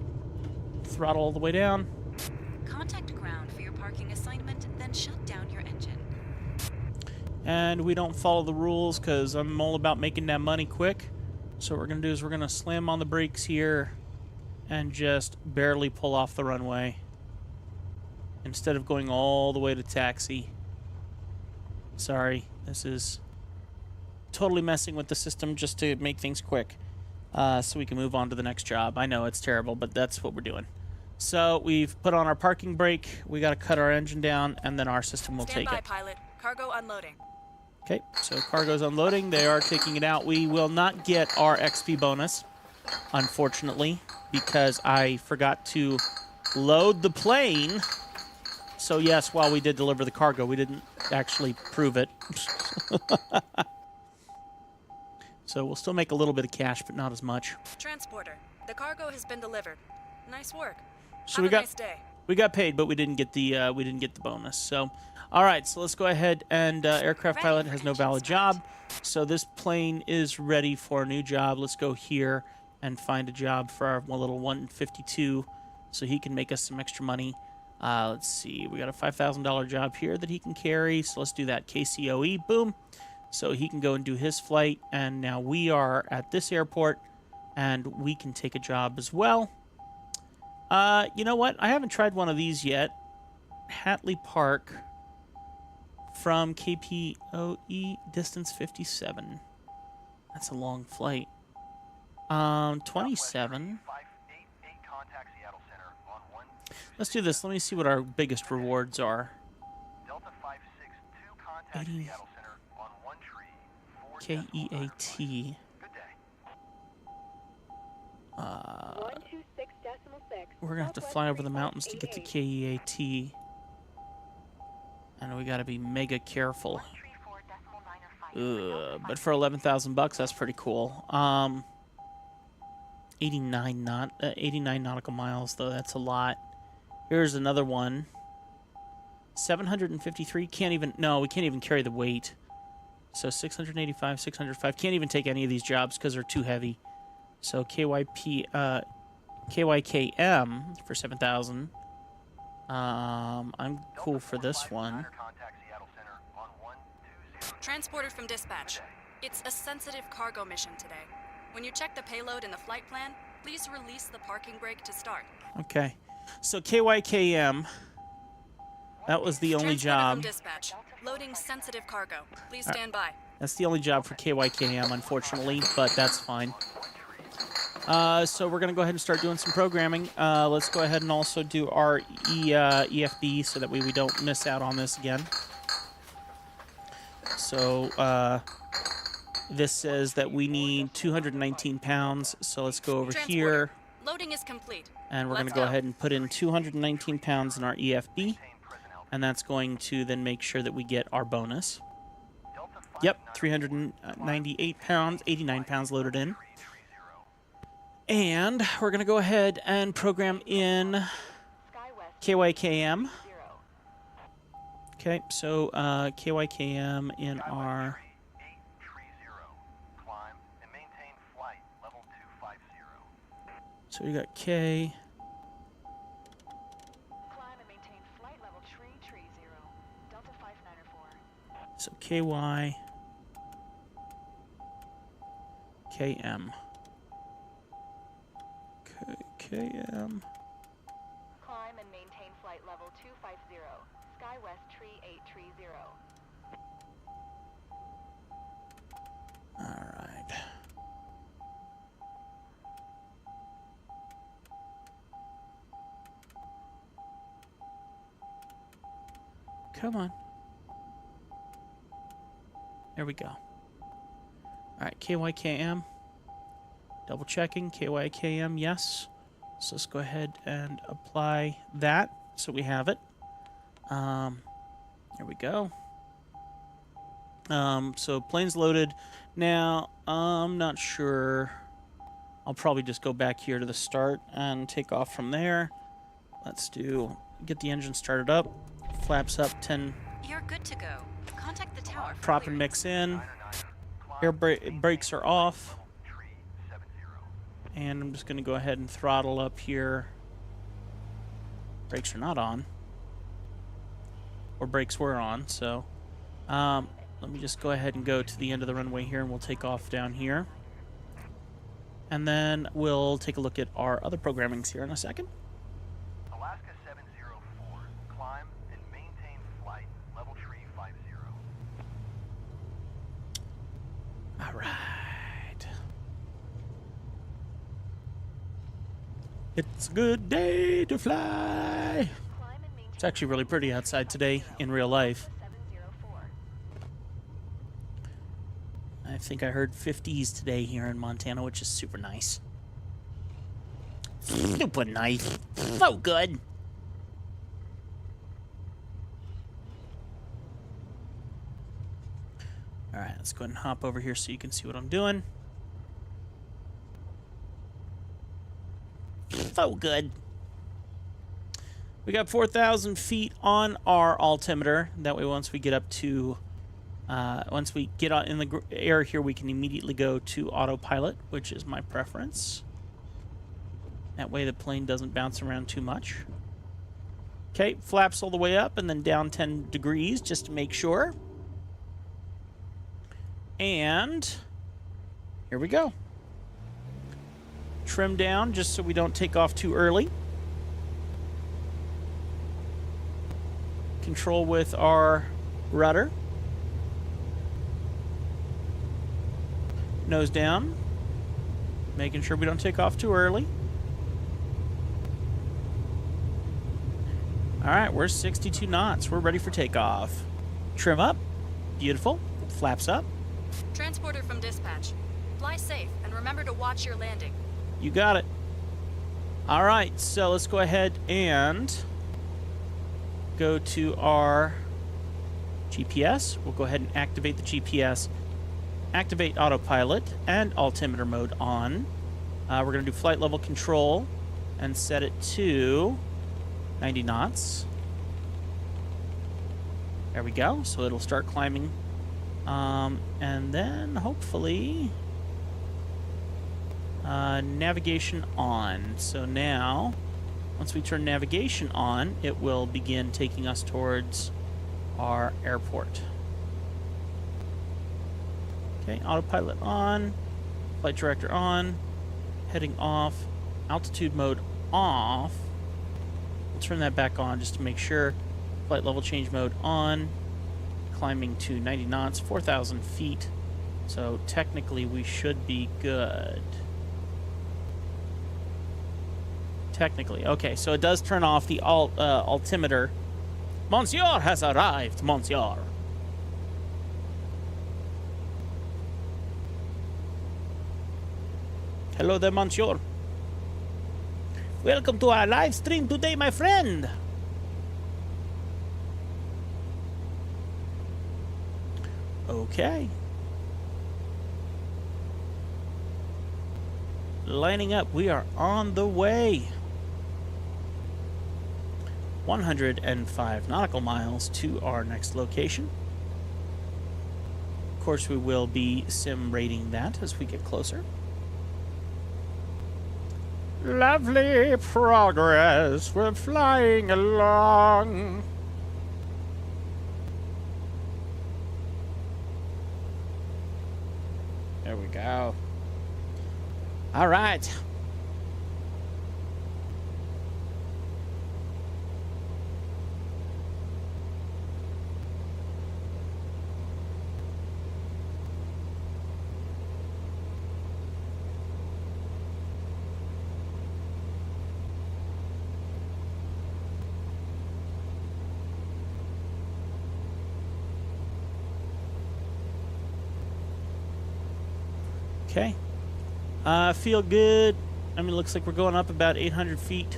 Throttle all the way down. Contact ground for your parking assignment, then shut down your engine. And we don't follow the rules because I'm all about making that money quick. So what we're going to do is we're going to slam on the brakes here and just barely pull off the runway instead of going all the way to taxi. Sorry, this is totally messing with the system just to make things quick so we can move on to the next job. I know it's terrible, but that's what we're doing. So we've put on our parking brake. We got to cut our engine down, and then our system will take Stand by, it. pilot. Cargo unloading. Okay, so cargo's unloading. They are taking it out. We will not get our XP bonus, unfortunately, because I forgot to load the plane. So yes, while we did deliver the cargo, we didn't actually prove it. So we'll still make a little bit of cash, but not as much. Transporter. The cargo has been delivered. Nice work. So Have a nice day. we got paid, but we didn't get the bonus. So, all right. So let's go ahead and aircraft pilot has no valid job. So this plane is ready for a new job. Let's go here and find a job for our little 152, so he can make us some extra money. Let's see. We got a $5,000 job here that he can carry. So let's do that. KCOE. Boom. So he can go and do his flight, and now we are at this airport, and we can take a job as well. You know what? I haven't tried one of these yet. Hatley Park from KPOE, distance 57. That's a long flight. 27. Let's do this. Let me see what our biggest rewards are. 80 KEAT. We're gonna have to fly over the mountains to get to KEAT, and we gotta be mega careful. But for 11,000 bucks, that's pretty cool. 89 nautical miles, though. That's a lot. Here's another one. 753. Can't even. No, we can't even carry the weight. So 685, 605. Can't even take any of these jobs because they're too heavy. So KYKM for 7,000. I'm cool for this one. Transporter from dispatch. It's a sensitive cargo mission today. When you check the payload in the flight plan, please release the parking brake to start. Okay. So KYKM, that was the only Transporter job. from dispatch. Loading sensitive cargo. Please stand by. That's the only job for KYKM, unfortunately, but that's fine. So we're going to go ahead and start doing some programming. Let's go ahead and also do our EFB so that we don't miss out on this again. So this says that we need 219 pounds, so let's go over here. Loading is complete. And we're going to go ahead and put in 219 pounds in our EFB, and that's going to then make sure that we get our bonus. Yep, 398 pounds, 89 pounds loaded in. And we're going to go ahead and program in KYKM. Okay, so KYKM in our... So we got K. Climb and maintain flight level 330. Delta 5904. So KY. KM. KM. Climb and maintain flight level 250. SkyWest 3830. All right. Come on. There we go. All right, KYKM. Double checking. KYKM, yes. So let's go ahead and apply that so we have it. There we go. So plane's loaded. Now, I'm not sure. I'll probably just go back here to the start and take off from there. Let's get the engine started up. Flaps up 10. You're good to go. Contact the tower. Prop and mix in. Air brakes are off. And I'm just going to go ahead and throttle up here. Brakes are not on. Or brakes were on, so... let me just go ahead and go to the end of the runway here, and we'll take off down here. And then we'll take a look at our other programmings here in a second. Alaska 704, climb and maintain flight, level 350. All right. It's a good day to fly. It's actually really pretty outside today in real life. I think I heard 50s today here in Montana, which is super nice. Super nice. So good. All right, let's go ahead and hop over here so you can see what I'm doing. So good. We got 4,000 feet on our altimeter. That way, once we get up to... once we get out in the air here, we can immediately go to autopilot, which is my preference. That way the plane doesn't bounce around too much. Okay, flaps all the way up and then down 10 degrees just to make sure. And here we go. Trim down just so we don't take off too early. Control with our rudder. Nose down, making sure we don't take off too early. All right, we're 62 knots. We're ready for takeoff. Trim up. Beautiful. Flaps up. Transporter from dispatch. Fly safe and remember to watch your landing. You got it. All right, so let's go ahead and go to our GPS. We'll go ahead and activate the GPS activate autopilot and altimeter mode on. We're going to do flight level control and set it to 90 knots. There we go. So it'll start climbing. And then hopefully navigation on. So now, once we turn navigation on, it will begin taking us towards our airport. Okay, autopilot on, flight director on, heading off, altitude mode off. We'll turn that back on just to make sure. Flight level change mode on, climbing to 90 knots, 4,000 feet. So technically we should be good. Technically. Okay, so it does turn off the altimeter. Monsieur has arrived, monsieur. Hello there, monsieur. Welcome to our live stream today, my friend. Okay. Lining up, we are on the way. 105 nautical miles to our next location. Of course, we will be sim rating that as we get closer. Lovely progress, we're flying along. There we go. All right. Okay. Feel good. I mean, it looks like we're going up about 800 feet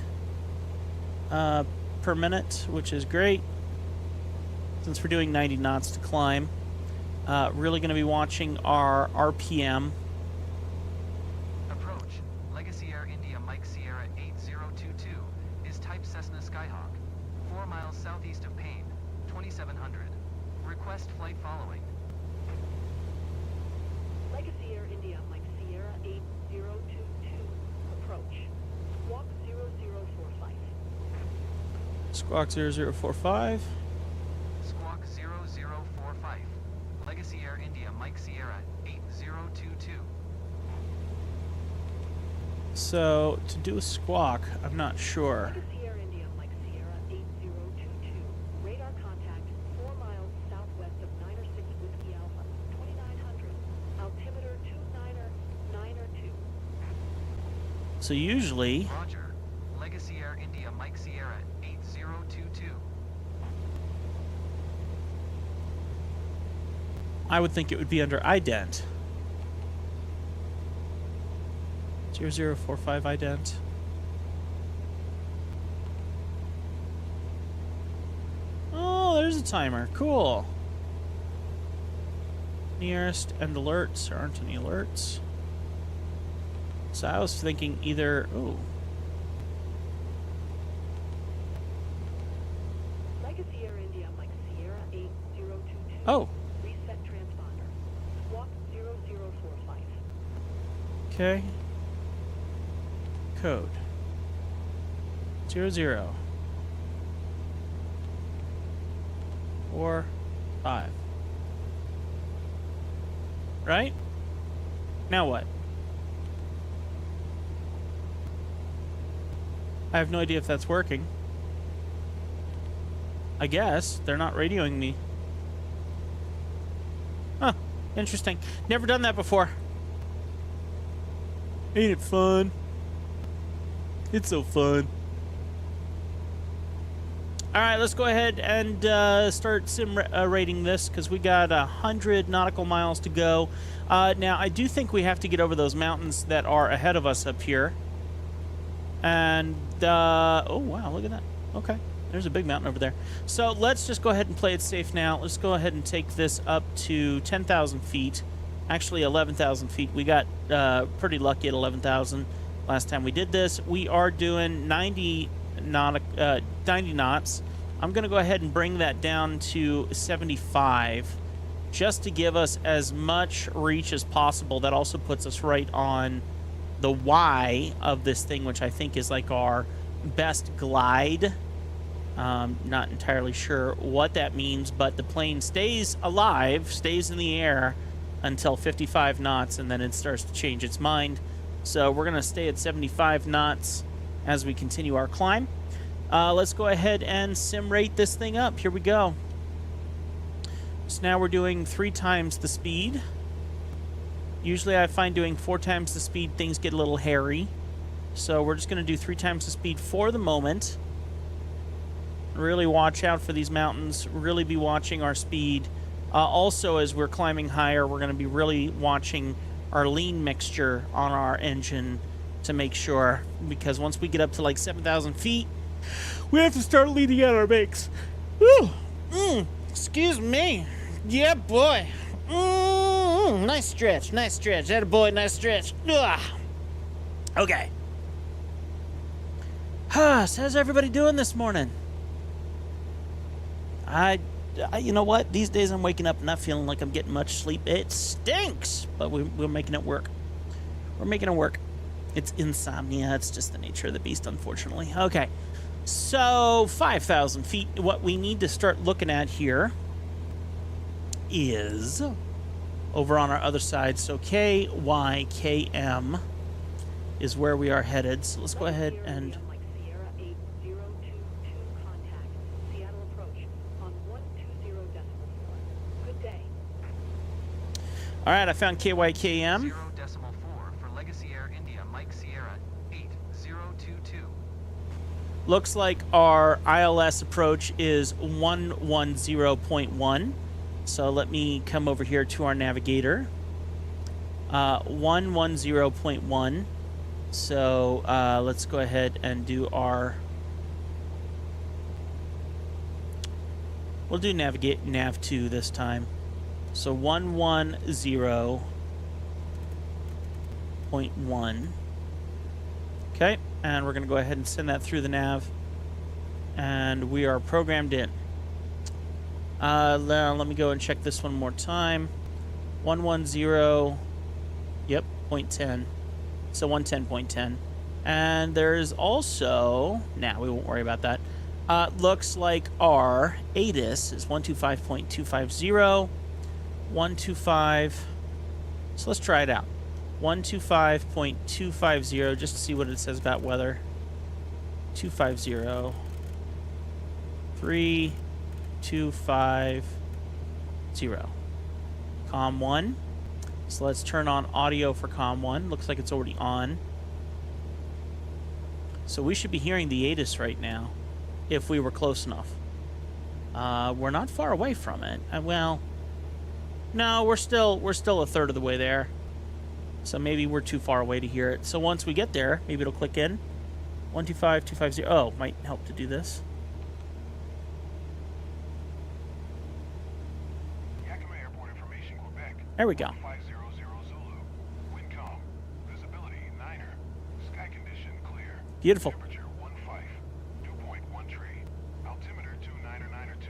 per minute, which is great. Since we're doing 90 knots to climb. Really going to be watching our RPM. Approach. Legacy Air India Mike Sierra 8022 is type Cessna Skyhawk. 4 miles southeast of Payne, 2700. Request flight following. Legacy Air India Mike Sierra 8022. Approach. Squawk 0045. Squawk 0045. Squawk 0045. Legacy Air India Mike Sierra 8022. So, to do a squawk, I'm not sure. Legacy Air India Mike Sierra 8022. Radar contact 4 miles southwest of 906 Whiskey Alpha, 2900. Altimeter 29er 2. So usually, Roger. Legacy Air India Mike Sierra 8022. I would think it would be under ident. 0045 ident. Oh, there's a timer. Cool. Nearest and alerts. There aren't any alerts. So I was thinking either... Ooh. Legacy Air India Mike Sierra 8022. Oh. Reset transponder. Squawk 0045. Okay. Code. 00. 4 5. Right? Now what? I have no idea if that's working. I guess. They're not radioing me. Huh. Interesting. Never done that before. Ain't it fun? It's so fun. Alright, let's go ahead and start sim rating this, because we got 100 nautical miles to go. Now, I do think we have to get over those mountains that are ahead of us up here. And, oh, wow, look at that. Okay, there's a big mountain over there. So let's just go ahead and play it safe now. Let's go ahead and take this up to 10,000 feet. Actually, 11,000 feet. We got pretty lucky at 11,000 last time we did this. We are doing 90 knots. I'm going to go ahead and bring that down to 75 just to give us as much reach as possible. That also puts us right on the Y of this thing, which I think is like our best glide. Not entirely sure what that means, but the plane stays alive, stays in the air until 55 knots, and then it starts to change its mind. So we're going to stay at 75 knots as we continue our climb. Let's go ahead and sim rate this thing up. Here we go. So now we're doing 3 times the speed. Usually I find doing 4 times the speed, things get a little hairy. So we're just going to do 3 times the speed for the moment. Really watch out for these mountains. Really be watching our speed. Also, as we're climbing higher, we're going to be really watching our lean mixture on our engine to make sure, because once we get up to like 7,000 feet, we have to start leaning out our brakes. Woo! Excuse me. Yeah, boy. Nice stretch, nice stretch. That a boy, nice stretch. Ugh. Okay. So how's everybody doing this morning? I, you know what? These days I'm waking up not feeling like I'm getting much sleep. It stinks, but we're making it work. We're making it work. It's insomnia. It's just the nature of the beast, unfortunately. Okay, so 5,000 feet. What we need to start looking at here is over on our other side. So KYKM is where we are headed. So let's go ahead and... Mike Sierra 8022, contact Seattle approach on 120.4. Good day. All right, I found KYKM. 0.4 for Legacy Air India Mike Sierra 8022. Looks like our ILS approach is 110.1. So let me come over here to our navigator. 110.1. So let's go ahead and do our... We'll do nav 2 this time. So 110.1. Okay, and we're going to go ahead and send that through the nav. And we are programmed in. Let me go and check this one more time. 110, yep, 0.10. So 110.10. And there's also, we won't worry about that. Looks like our ATIS is 125.250. 125. So let's try it out. 125.250, just to see what it says about weather. 250. 3250. COM 1. So let's turn on audio for COM 1. Looks like it's already on. So we should be hearing the ATIS right now, if we were close enough. We're not far away from it. Well, no, we're still a third of the way there. So maybe we're too far away to hear it. So once we get there, maybe it'll click in. 125.250. Oh, might help to do this. There we go. 500 Zulu. Wind calm. Visibility 9er. Sky condition clear. Beautiful. Temperature 15. Dew point 13. Altimeter 2992.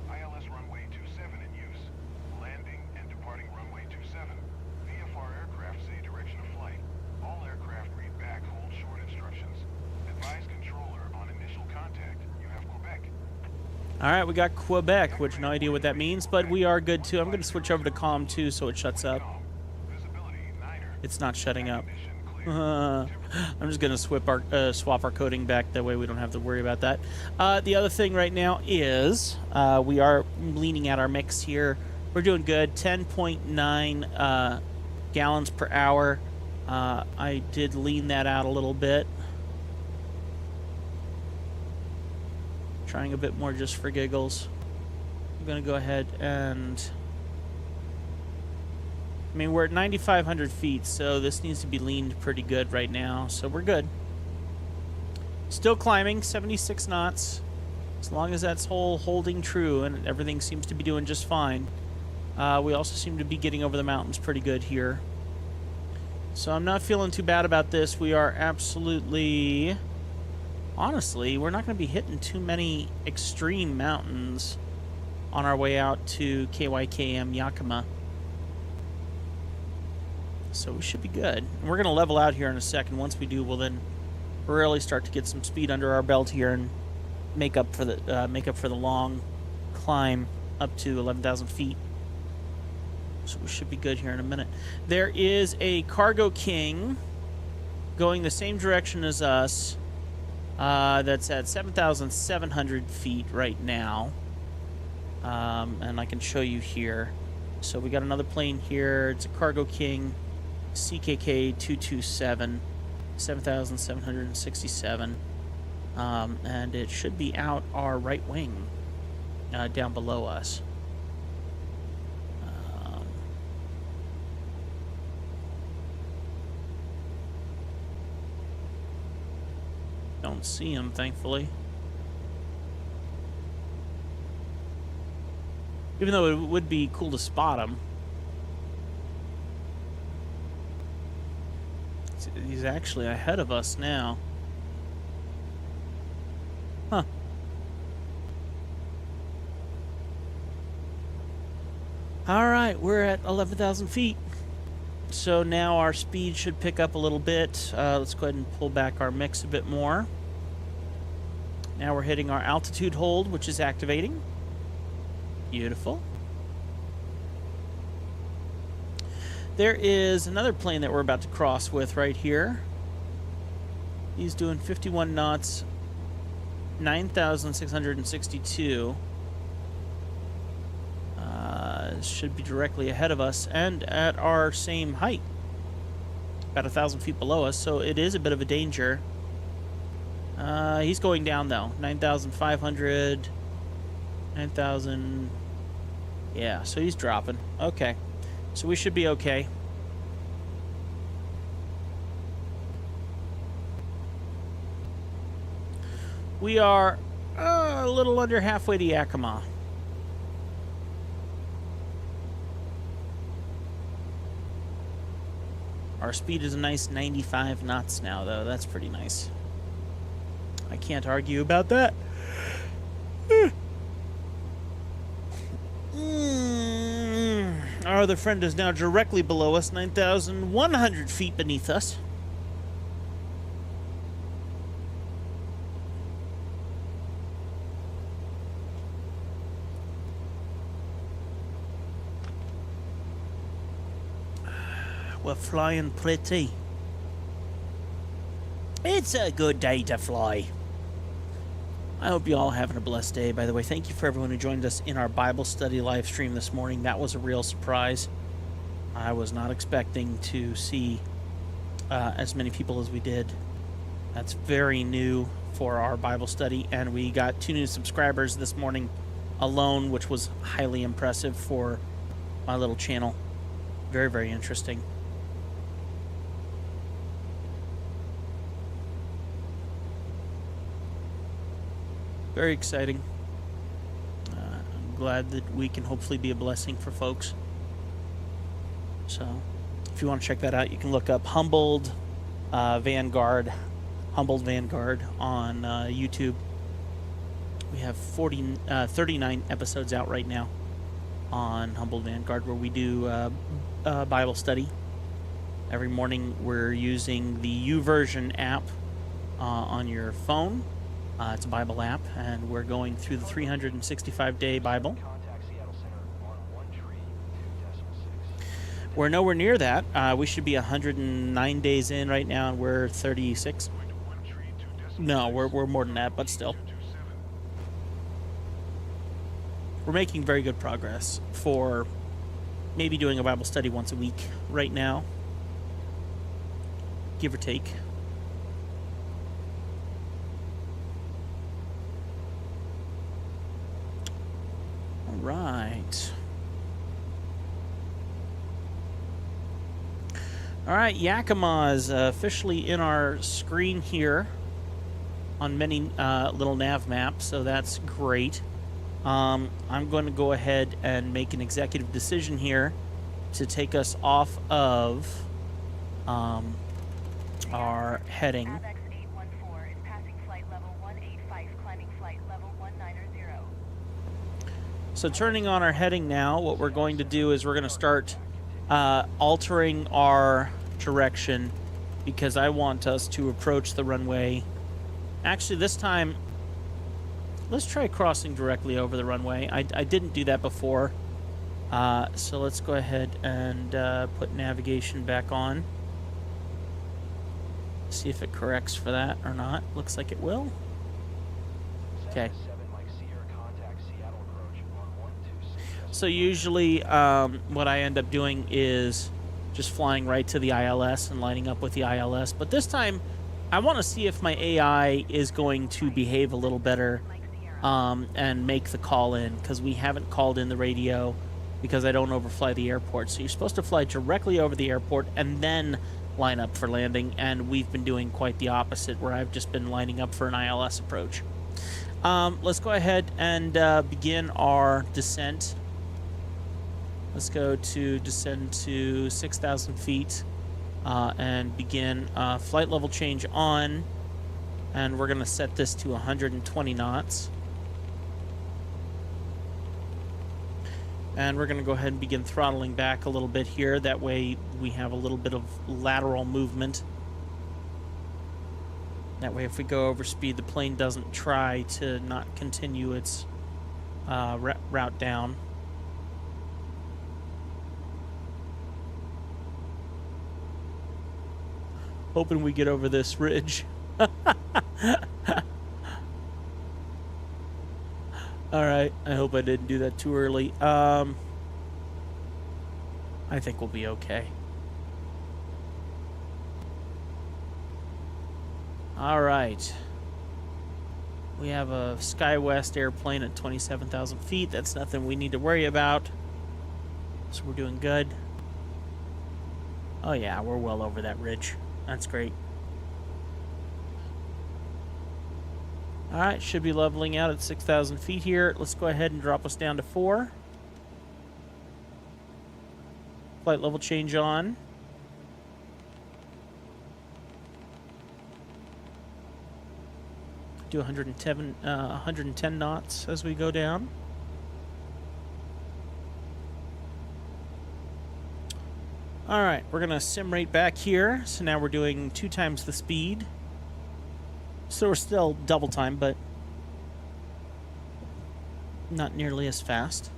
ILS runway 27 in use. Landing and departing runway 27. VFR aircraft say direction of flight. All aircraft read back hold short instructions. Advise controller on initial contact. You have Quebec. All right, we got Quebec, which no idea what that means, but we are good too. I'm going to switch over to COM 2 so it shuts up. It's not shutting up. I'm just going to swap our coding back. That way we don't have to worry about that. The other thing right now is we are leaning out our mix here. We're doing good. 10.9 gallons per hour. I did lean that out a little bit. Trying a bit more just for giggles. I'm going to go ahead and... I mean, we're at 9,500 feet, so this needs to be leaned pretty good right now. So we're good. Still climbing, 76 knots. As long as that's holding true and everything seems to be doing just fine, We also seem to be getting over the mountains pretty good here. So I'm not feeling too bad about this. We are absolutely... Honestly, we're not going to be hitting too many extreme mountains on our way out to KYKM Yakima. So we should be good. And we're going to level out here in a second. Once we do, we'll then really start to get some speed under our belt here and make up for the long climb up to 11,000 feet. So we should be good here in a minute. There is a Cargo King going the same direction as us. That's at 7,700 feet right now. And I can show you here. So we got another plane here. It's a Cargo King CKK 227, 7,767. And it should be out our right wing, down below us. Don't see him, thankfully. Even though it would be cool to spot him. He's actually ahead of us now. Huh. Alright, we're at 11,000 feet. So now our speed should pick up a little bit. Let's go ahead and pull back our mix a bit more. Now we're hitting our altitude hold, which is activating. Beautiful. There is another plane that we're about to cross with right here. He's doing 51 knots, 9,662. Should be directly ahead of us and at our same height, about 1,000 feet below us, so it is a bit of a danger. He's going down though, 9,500, 9,000, yeah, so he's dropping. Okay, so we should be okay. We are a little under halfway to Yakima. Our speed is a nice 95 knots now, though. That's pretty nice. I can't argue about that. Our other friend is now directly below us, 9,100 feet beneath us. We're flying pretty. It's a good day to fly. I hope you all having a blessed day. By the way, thank you for everyone who joined us in our Bible study live stream this morning. That was a real surprise. I was not expecting to see as many people as we did. That's very new for our Bible study, and we got 2 new subscribers this morning alone, which was highly impressive for my little channel. Very, very interesting. Very exciting. I'm glad that we can hopefully be a blessing for folks. So, if you want to check that out, you can look up Humbled Vanguard on YouTube. We have 39 episodes out right now on Humbled Vanguard, where we do Bible study. Every morning we're using the YouVersion app on your phone. It's a Bible app, and we're going through the 365-day Bible. We're nowhere near that. We should be 109 days in right now, and we're 36. No, we're more than that, but still. We're making very good progress for maybe doing a Bible study once a week right now, give or take. Right. All right, Yakima is officially in our screen here on many little nav maps, so that's great. I'm going to go ahead and make an executive decision here to take us off of our heading. AVX 814 is passing flight level 185, climbing flight level 190. So turning on our heading now, what we're going to do is we're going to start altering our direction because I want us to approach the runway. Actually, this time, let's try crossing directly over the runway. I didn't do that before. So let's go ahead and put navigation back on. See if it corrects for that or not. Looks like it will. Okay. So usually what I end up doing is just flying right to the ILS and lining up with the ILS. But this time, I want to see if my AI is going to behave a little better and make the call in, because we haven't called in the radio because I don't overfly the airport. So you're supposed to fly directly over the airport and then line up for landing, and we've been doing quite the opposite, where I've just been lining up for an ILS approach. Let's go ahead and begin our descent. Let's go to descend to 6,000 feet and begin flight level change on, and we're going to set this to 120 knots. And we're going to go ahead and begin throttling back a little bit here. That way we have a little bit of lateral movement. That way if we go over speed, the plane doesn't try to not continue its route down. Hoping we get over this ridge. Alright, I hope I didn't do that too early. I think we'll be okay. Alright. We have a SkyWest airplane at 27,000 feet. That's nothing we need to worry about. So we're doing good. Oh yeah, we're well over that ridge. That's great. Alright, should be leveling out at 6,000 feet here. Let's go ahead and drop us down to 4. Flight level change on. Do 110 knots as we go down. Alright, we're going to sim rate back here. So now we're doing 2 times the speed. So we're still double time, but not nearly as fast.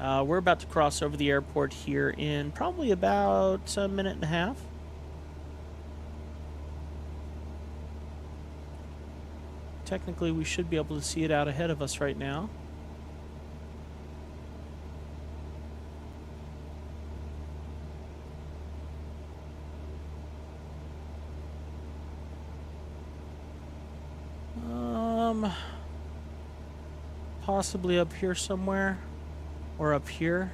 We're about to cross over the airport here in probably about a minute and a half. Technically, we should be able to see it out ahead of us right now. Possibly up here somewhere, or up here.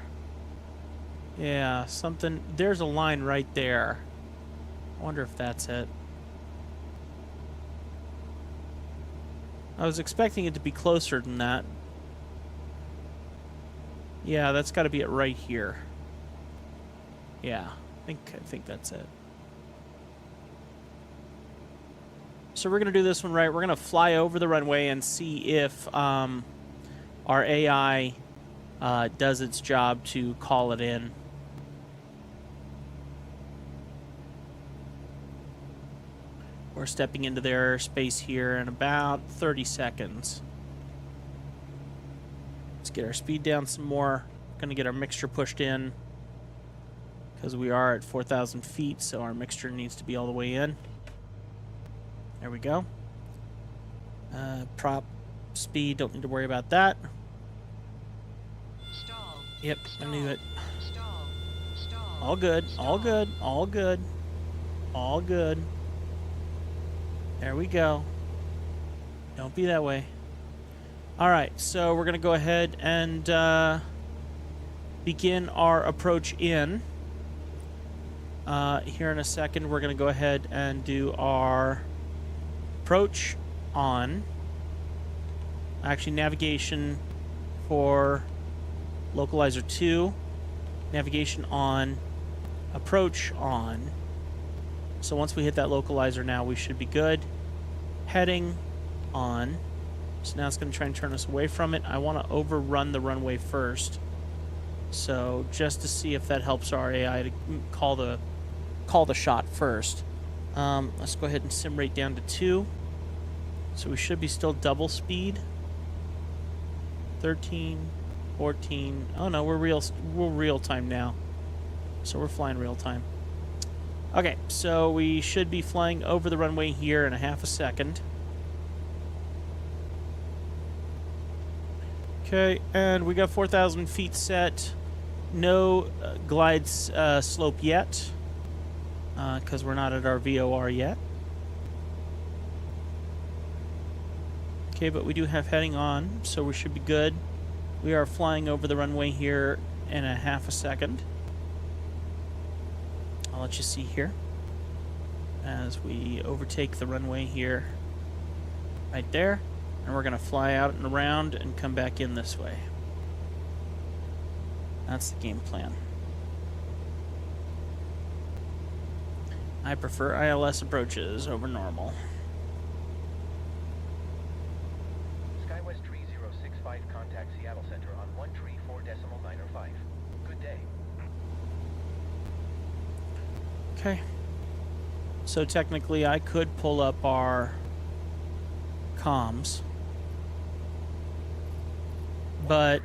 Yeah, something. There's a line right there. I wonder if that's it. I was expecting it to be closer than that. Yeah, that's got to be it right here. Yeah, I think that's it. So we're going to do this one right. We're going to fly over the runway and see if our AI does its job to call it in. We're stepping into their airspace here in about 30 seconds. Let's get our speed down some more. Going to get our mixture pushed in because we are at 4,000 feet, so our mixture needs to be all the way in. There we go. Prop speed, don't need to worry about that. Stall. Yep, I knew it. Stall. Stall. All good, all good, all good, all good. There we go. Don't be that way. Alright, so we're going to go ahead and begin our approach in. Here in a second, we're going to go ahead and do our approach on. Actually, navigation for localizer 2. Navigation on. Approach on. So once we hit that localizer now, we should be good. Heading on. So now it's going to try and turn us away from it. I want to overrun the runway first. So just to see if that helps our AI to call the shot first. Let's go ahead and sim rate down to 2. So we should be still double speed. 13, 14. Oh no, we're real time now. So we're flying real time. Okay, so we should be flying over the runway here in a half a second. Okay, and we got 4,000 feet set. No glide slope yet, because we're not at our VOR yet. Okay, but we do have heading on, so we should be good. We are flying over the runway here in a half a second. I'll let you see here as we overtake the runway here, right there. And we're going to fly out and around and come back in this way. That's the game plan. I prefer ILS approaches over normal. SkyWest 3065, contact Seattle Center on 134.905. Good day. Okay. So technically I could pull up our comms. But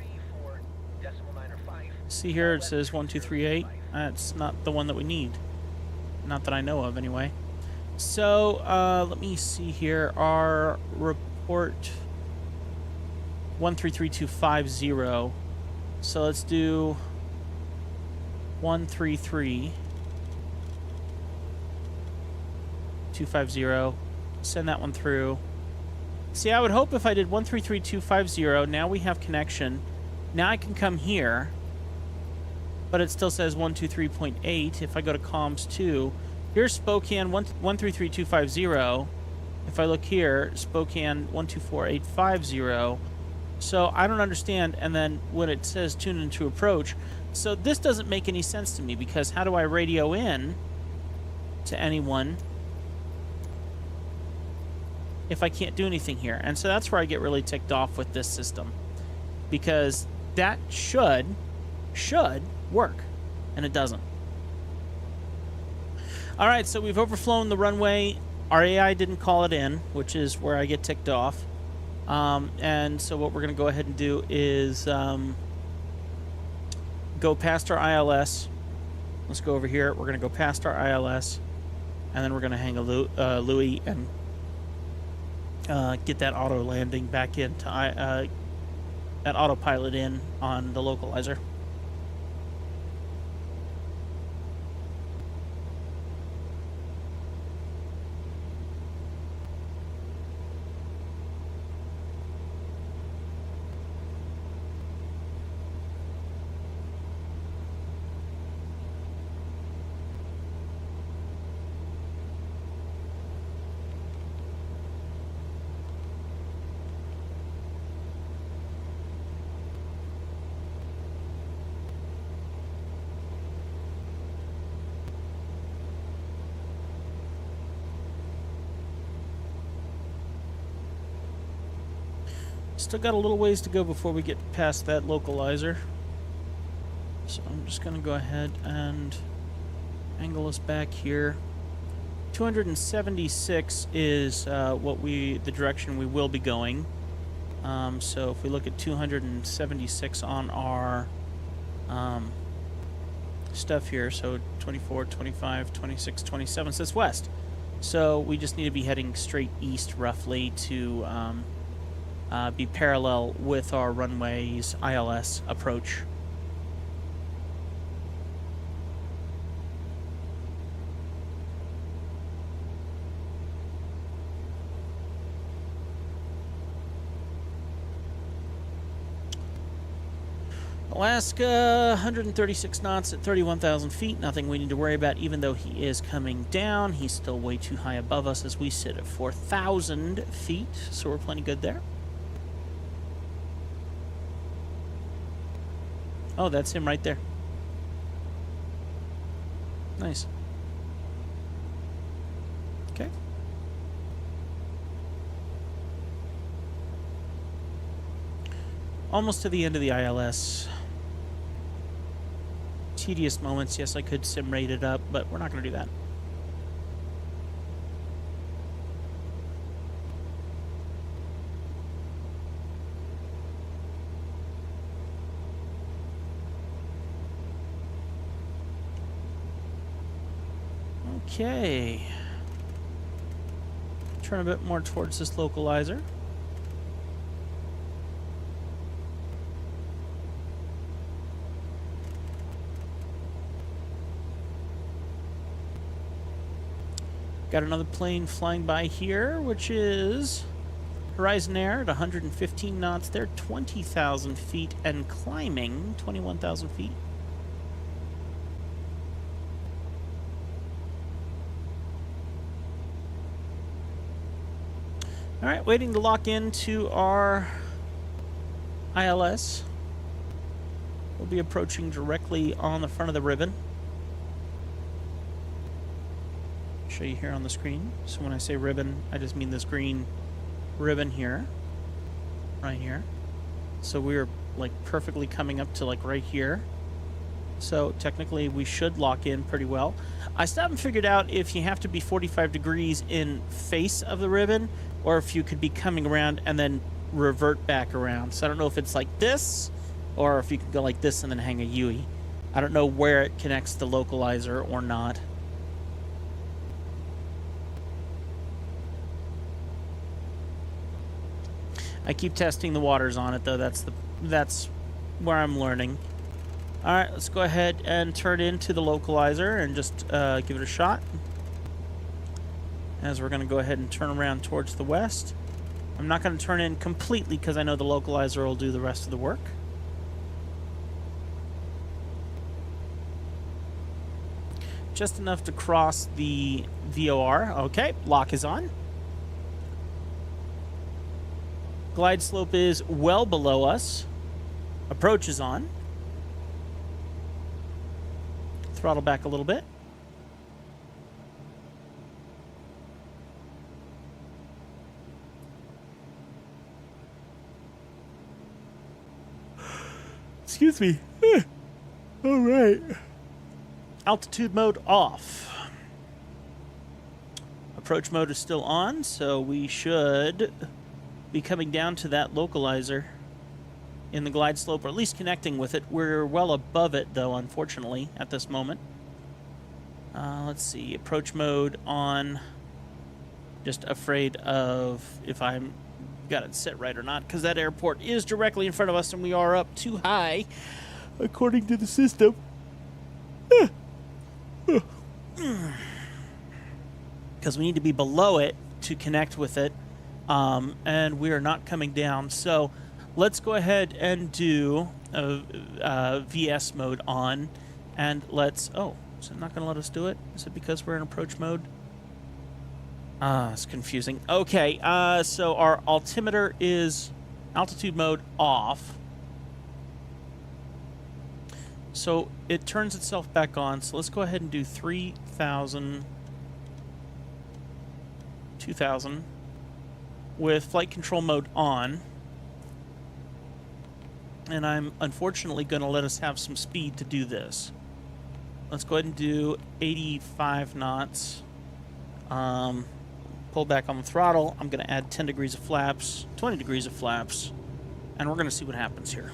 see here it says 1238. That's not the one that we need. Not that I know of anyway. So let me see here. Our report 133250. So let's do 133250. Send that one through. See, I would hope if I did 133250, now we have connection. Now I can come here, but it still says 123.8. If I go to comms 2, here's Spokane 133250. If I look here, Spokane 124850. So I don't understand. And then when it says tune into approach, so this doesn't make any sense to me, because how do I radio in to anyone if I can't do anything here? And so that's where I get really ticked off with this system, because that should work, and it doesn't. All right, so we've overflown the runway. Our AI didn't call it in, which is where I get ticked off. And so what we're going to go ahead and do is go past our ILS. Let's go over here. We're going to go past our ILS, and then we're going to hang a Louis and get that auto landing back into that autopilot in on the localizer. Still got a little ways to go before we get past that localizer. So I'm just going to go ahead and angle us back here. 276 is the direction we will be going. So if we look at 276 on our stuff here, so 24, 25, 26, 27, so it's west. So we just need to be heading straight east roughly to be parallel with our runway's ILS approach. Alaska, 136 knots at 31,000 feet. Nothing we need to worry about, even though he is coming down. He's still way too high above us as we sit at 4,000 feet, so we're plenty good there. Oh, that's him right there. Nice. Okay. Almost to the end of the ILS. Tedious moments. Yes, I could sim rate it up, but we're not going to do that. Okay. Turn a bit more towards this localizer. Got another plane flying by here, which is Horizon Air at 115 knots. They're 20,000 feet and climbing 21,000 feet. All right, waiting to lock into our ILS. We'll be approaching directly on the front of the ribbon. Show you here on the screen. So when I say ribbon, I just mean this green ribbon here, right here. So we're like perfectly coming up to like right here. So technically we should lock in pretty well. I still haven't figured out if you have to be 45 degrees in face of the ribbon or if you could be coming around and then revert back around. So I don't know if it's like this or if you could go like this and then hang a UE. I don't know where it connects the localizer or not. I keep testing the waters on it though. That's where I'm learning. All right, let's go ahead and turn into the localizer and just give it a shot. As we're going to go ahead and turn around towards the west. I'm not going to turn in completely because I know the localizer will do the rest of the work. Just enough to cross the VOR. Okay, lock is on. Glide slope is well below us. Approach is on. Throttle back a little bit. Excuse me. All right. Altitude mode off. Approach mode is still on, so we should be coming down to that localizer in the glide slope, or at least connecting with it. We're well above it, though, unfortunately, at this moment. Let's see. Approach mode on. Just afraid of if I'm got it set right or not, because that airport is directly in front of us, and we are up too high, according to the system. Because we need to be below it to connect with it. And we are not coming down. So let's go ahead and do VS mode on. And let's... Oh, is it not going to let us do it? Is it because we're in approach mode? It's confusing. Okay, so our altimeter is altitude mode off. So it turns itself back on. So let's go ahead and do 3,000, 2,000. With flight control mode on. And I'm unfortunately going to let us have some speed to do this. Let's go ahead and do 85 knots. Pull back on the throttle. I'm going to add 10 degrees of flaps, 20 degrees of flaps, and we're going to see what happens here.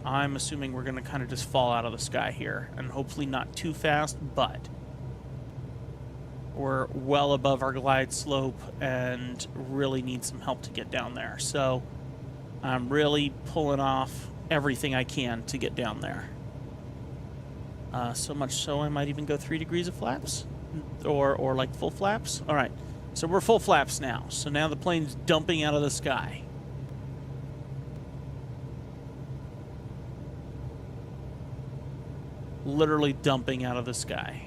I'm assuming we're going to kind of just fall out of the sky here, and hopefully not too fast, but we're well above our glide slope and really need some help to get down there. So I'm really pulling off everything I can to get down there. So much so I might even go 3 degrees of flaps or like full flaps. All right, so we're full flaps now. So now the plane's dumping out of the sky. Literally dumping out of the sky.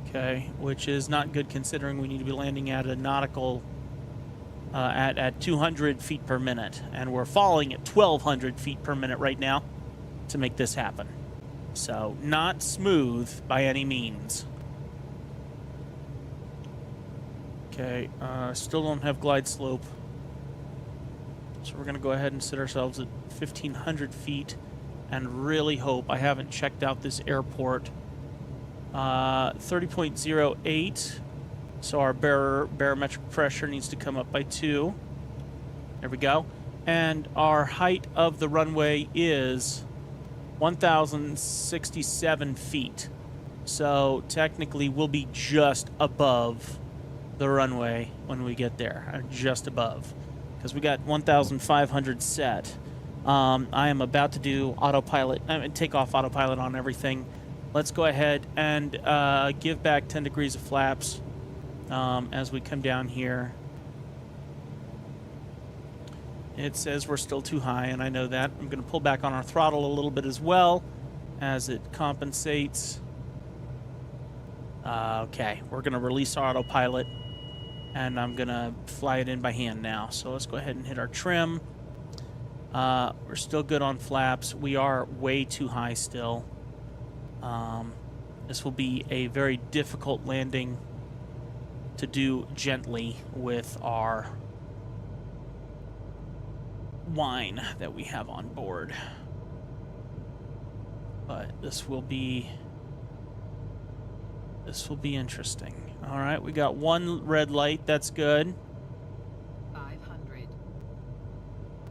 Okay, which is not good considering we need to be landing at a nautical at 200 feet per minute, and we're falling at 1,200 feet per minute right now to make this happen. So not smooth by any means. Okay, still don't have glide slope. So we're going to go ahead and set ourselves at 1,500 feet and really hope. I haven't checked out this airport. 30.08. So our barometric pressure needs to come up by 2. There we go. And our height of the runway is 1,067 feet. So technically we'll be just above the runway when we get there. Just above. Because we got 1,500 set. I am about to do autopilot. Take off autopilot on everything. Let's go ahead and give back 10 degrees of flaps as we come down here. It says we're still too high, and I know that. I'm going to pull back on our throttle a little bit as well as it compensates. Okay, we're going to release our autopilot, and I'm going to fly it in by hand now. So let's go ahead and hit our trim. We're still good on flaps. We are way too high still. This will be a very difficult landing to do gently with our wine that we have on board. But this will be interesting. All right, we got one red light. That's good. 500.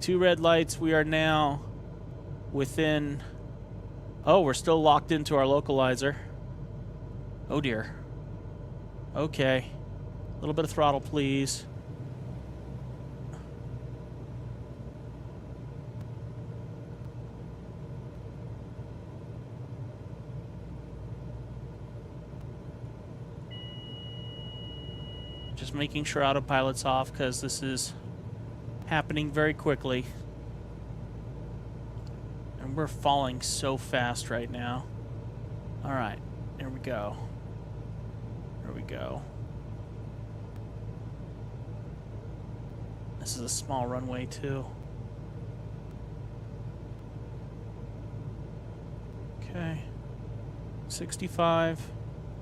2 red lights. We are now within... Oh, we're still locked into our localizer. Oh, dear. Okay. A little bit of throttle, please. Just making sure autopilot's off because this is happening very quickly. And we're falling so fast right now. All right, there we go. There we go. This is a small runway too. Okay. 65,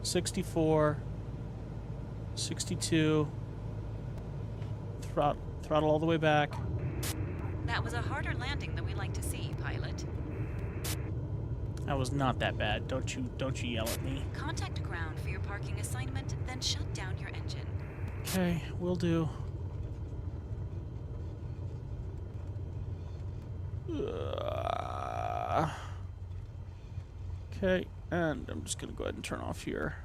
64, 62. Throttle all the way back. That was a harder landing than we like to see, pilot. That was not that bad. Don't you yell at me. Contact ground for your parking assignment, then shut down your engine. Okay, will do. Okay, and I'm just gonna go ahead and turn off here.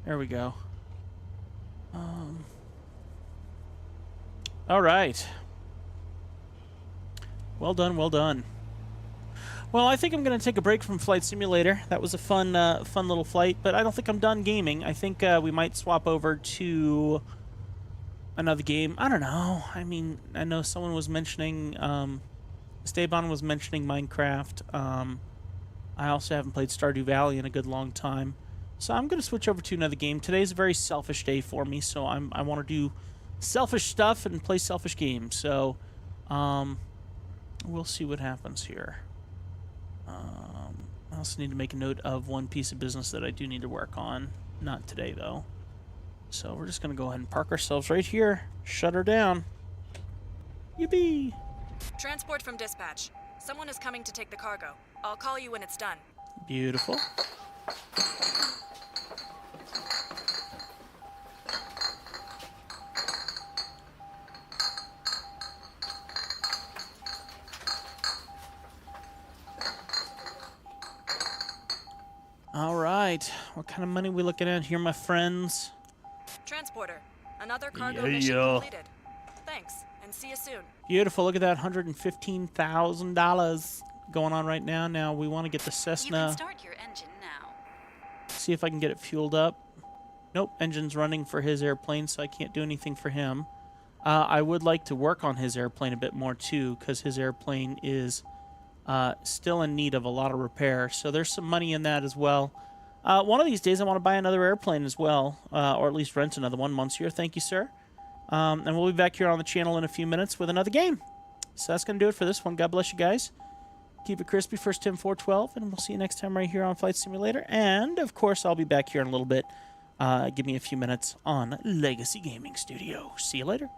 There we go. All right. Well done, well done. Well, I think I'm going to take a break from Flight Simulator. That was a fun little flight, but I don't think I'm done gaming. I think we might swap over to another game. I don't know. I mean, I know someone was mentioning, Esteban was mentioning Minecraft. I also haven't played Stardew Valley in a good long time. So I'm going to switch over to another game. Today's a very selfish day for me, so I want to do selfish stuff and play selfish games. So we'll see what happens here. I also need to make a note of one piece of business that I do need to work on. Not today, though. So we're just going to go ahead and park ourselves right here. Shut her down. Yippee! Transport from dispatch. Someone is coming to take the cargo. I'll call you when it's done. Beautiful. All right. What kind of money we looking at here, my friends? Transporter. Another cargo Yeah, mission yeah. completed. Thanks, and see you soon. Beautiful. Look at that, $115,000 going on right now. Now we want to get the You Cessna. can start your engine now. See if I can get it fueled up. Nope, engine's running for his airplane, so I can't do anything for him. I would like to work on his airplane a bit more, too, because his airplane is still in need of a lot of repair. So there's some money in that as well. One of these days, I want to buy another airplane as well, or at least rent another one. Monsieur, thank you, sir. And we'll be back here on the channel in a few minutes with another game. So that's going to do it for this one. God bless you guys. Keep it crispy. First Tim 412, and we'll see you next time right here on Flight Simulator. And, of course, I'll be back here in a little bit. Give me a few minutes on Legacy Gaming Studio. See you later.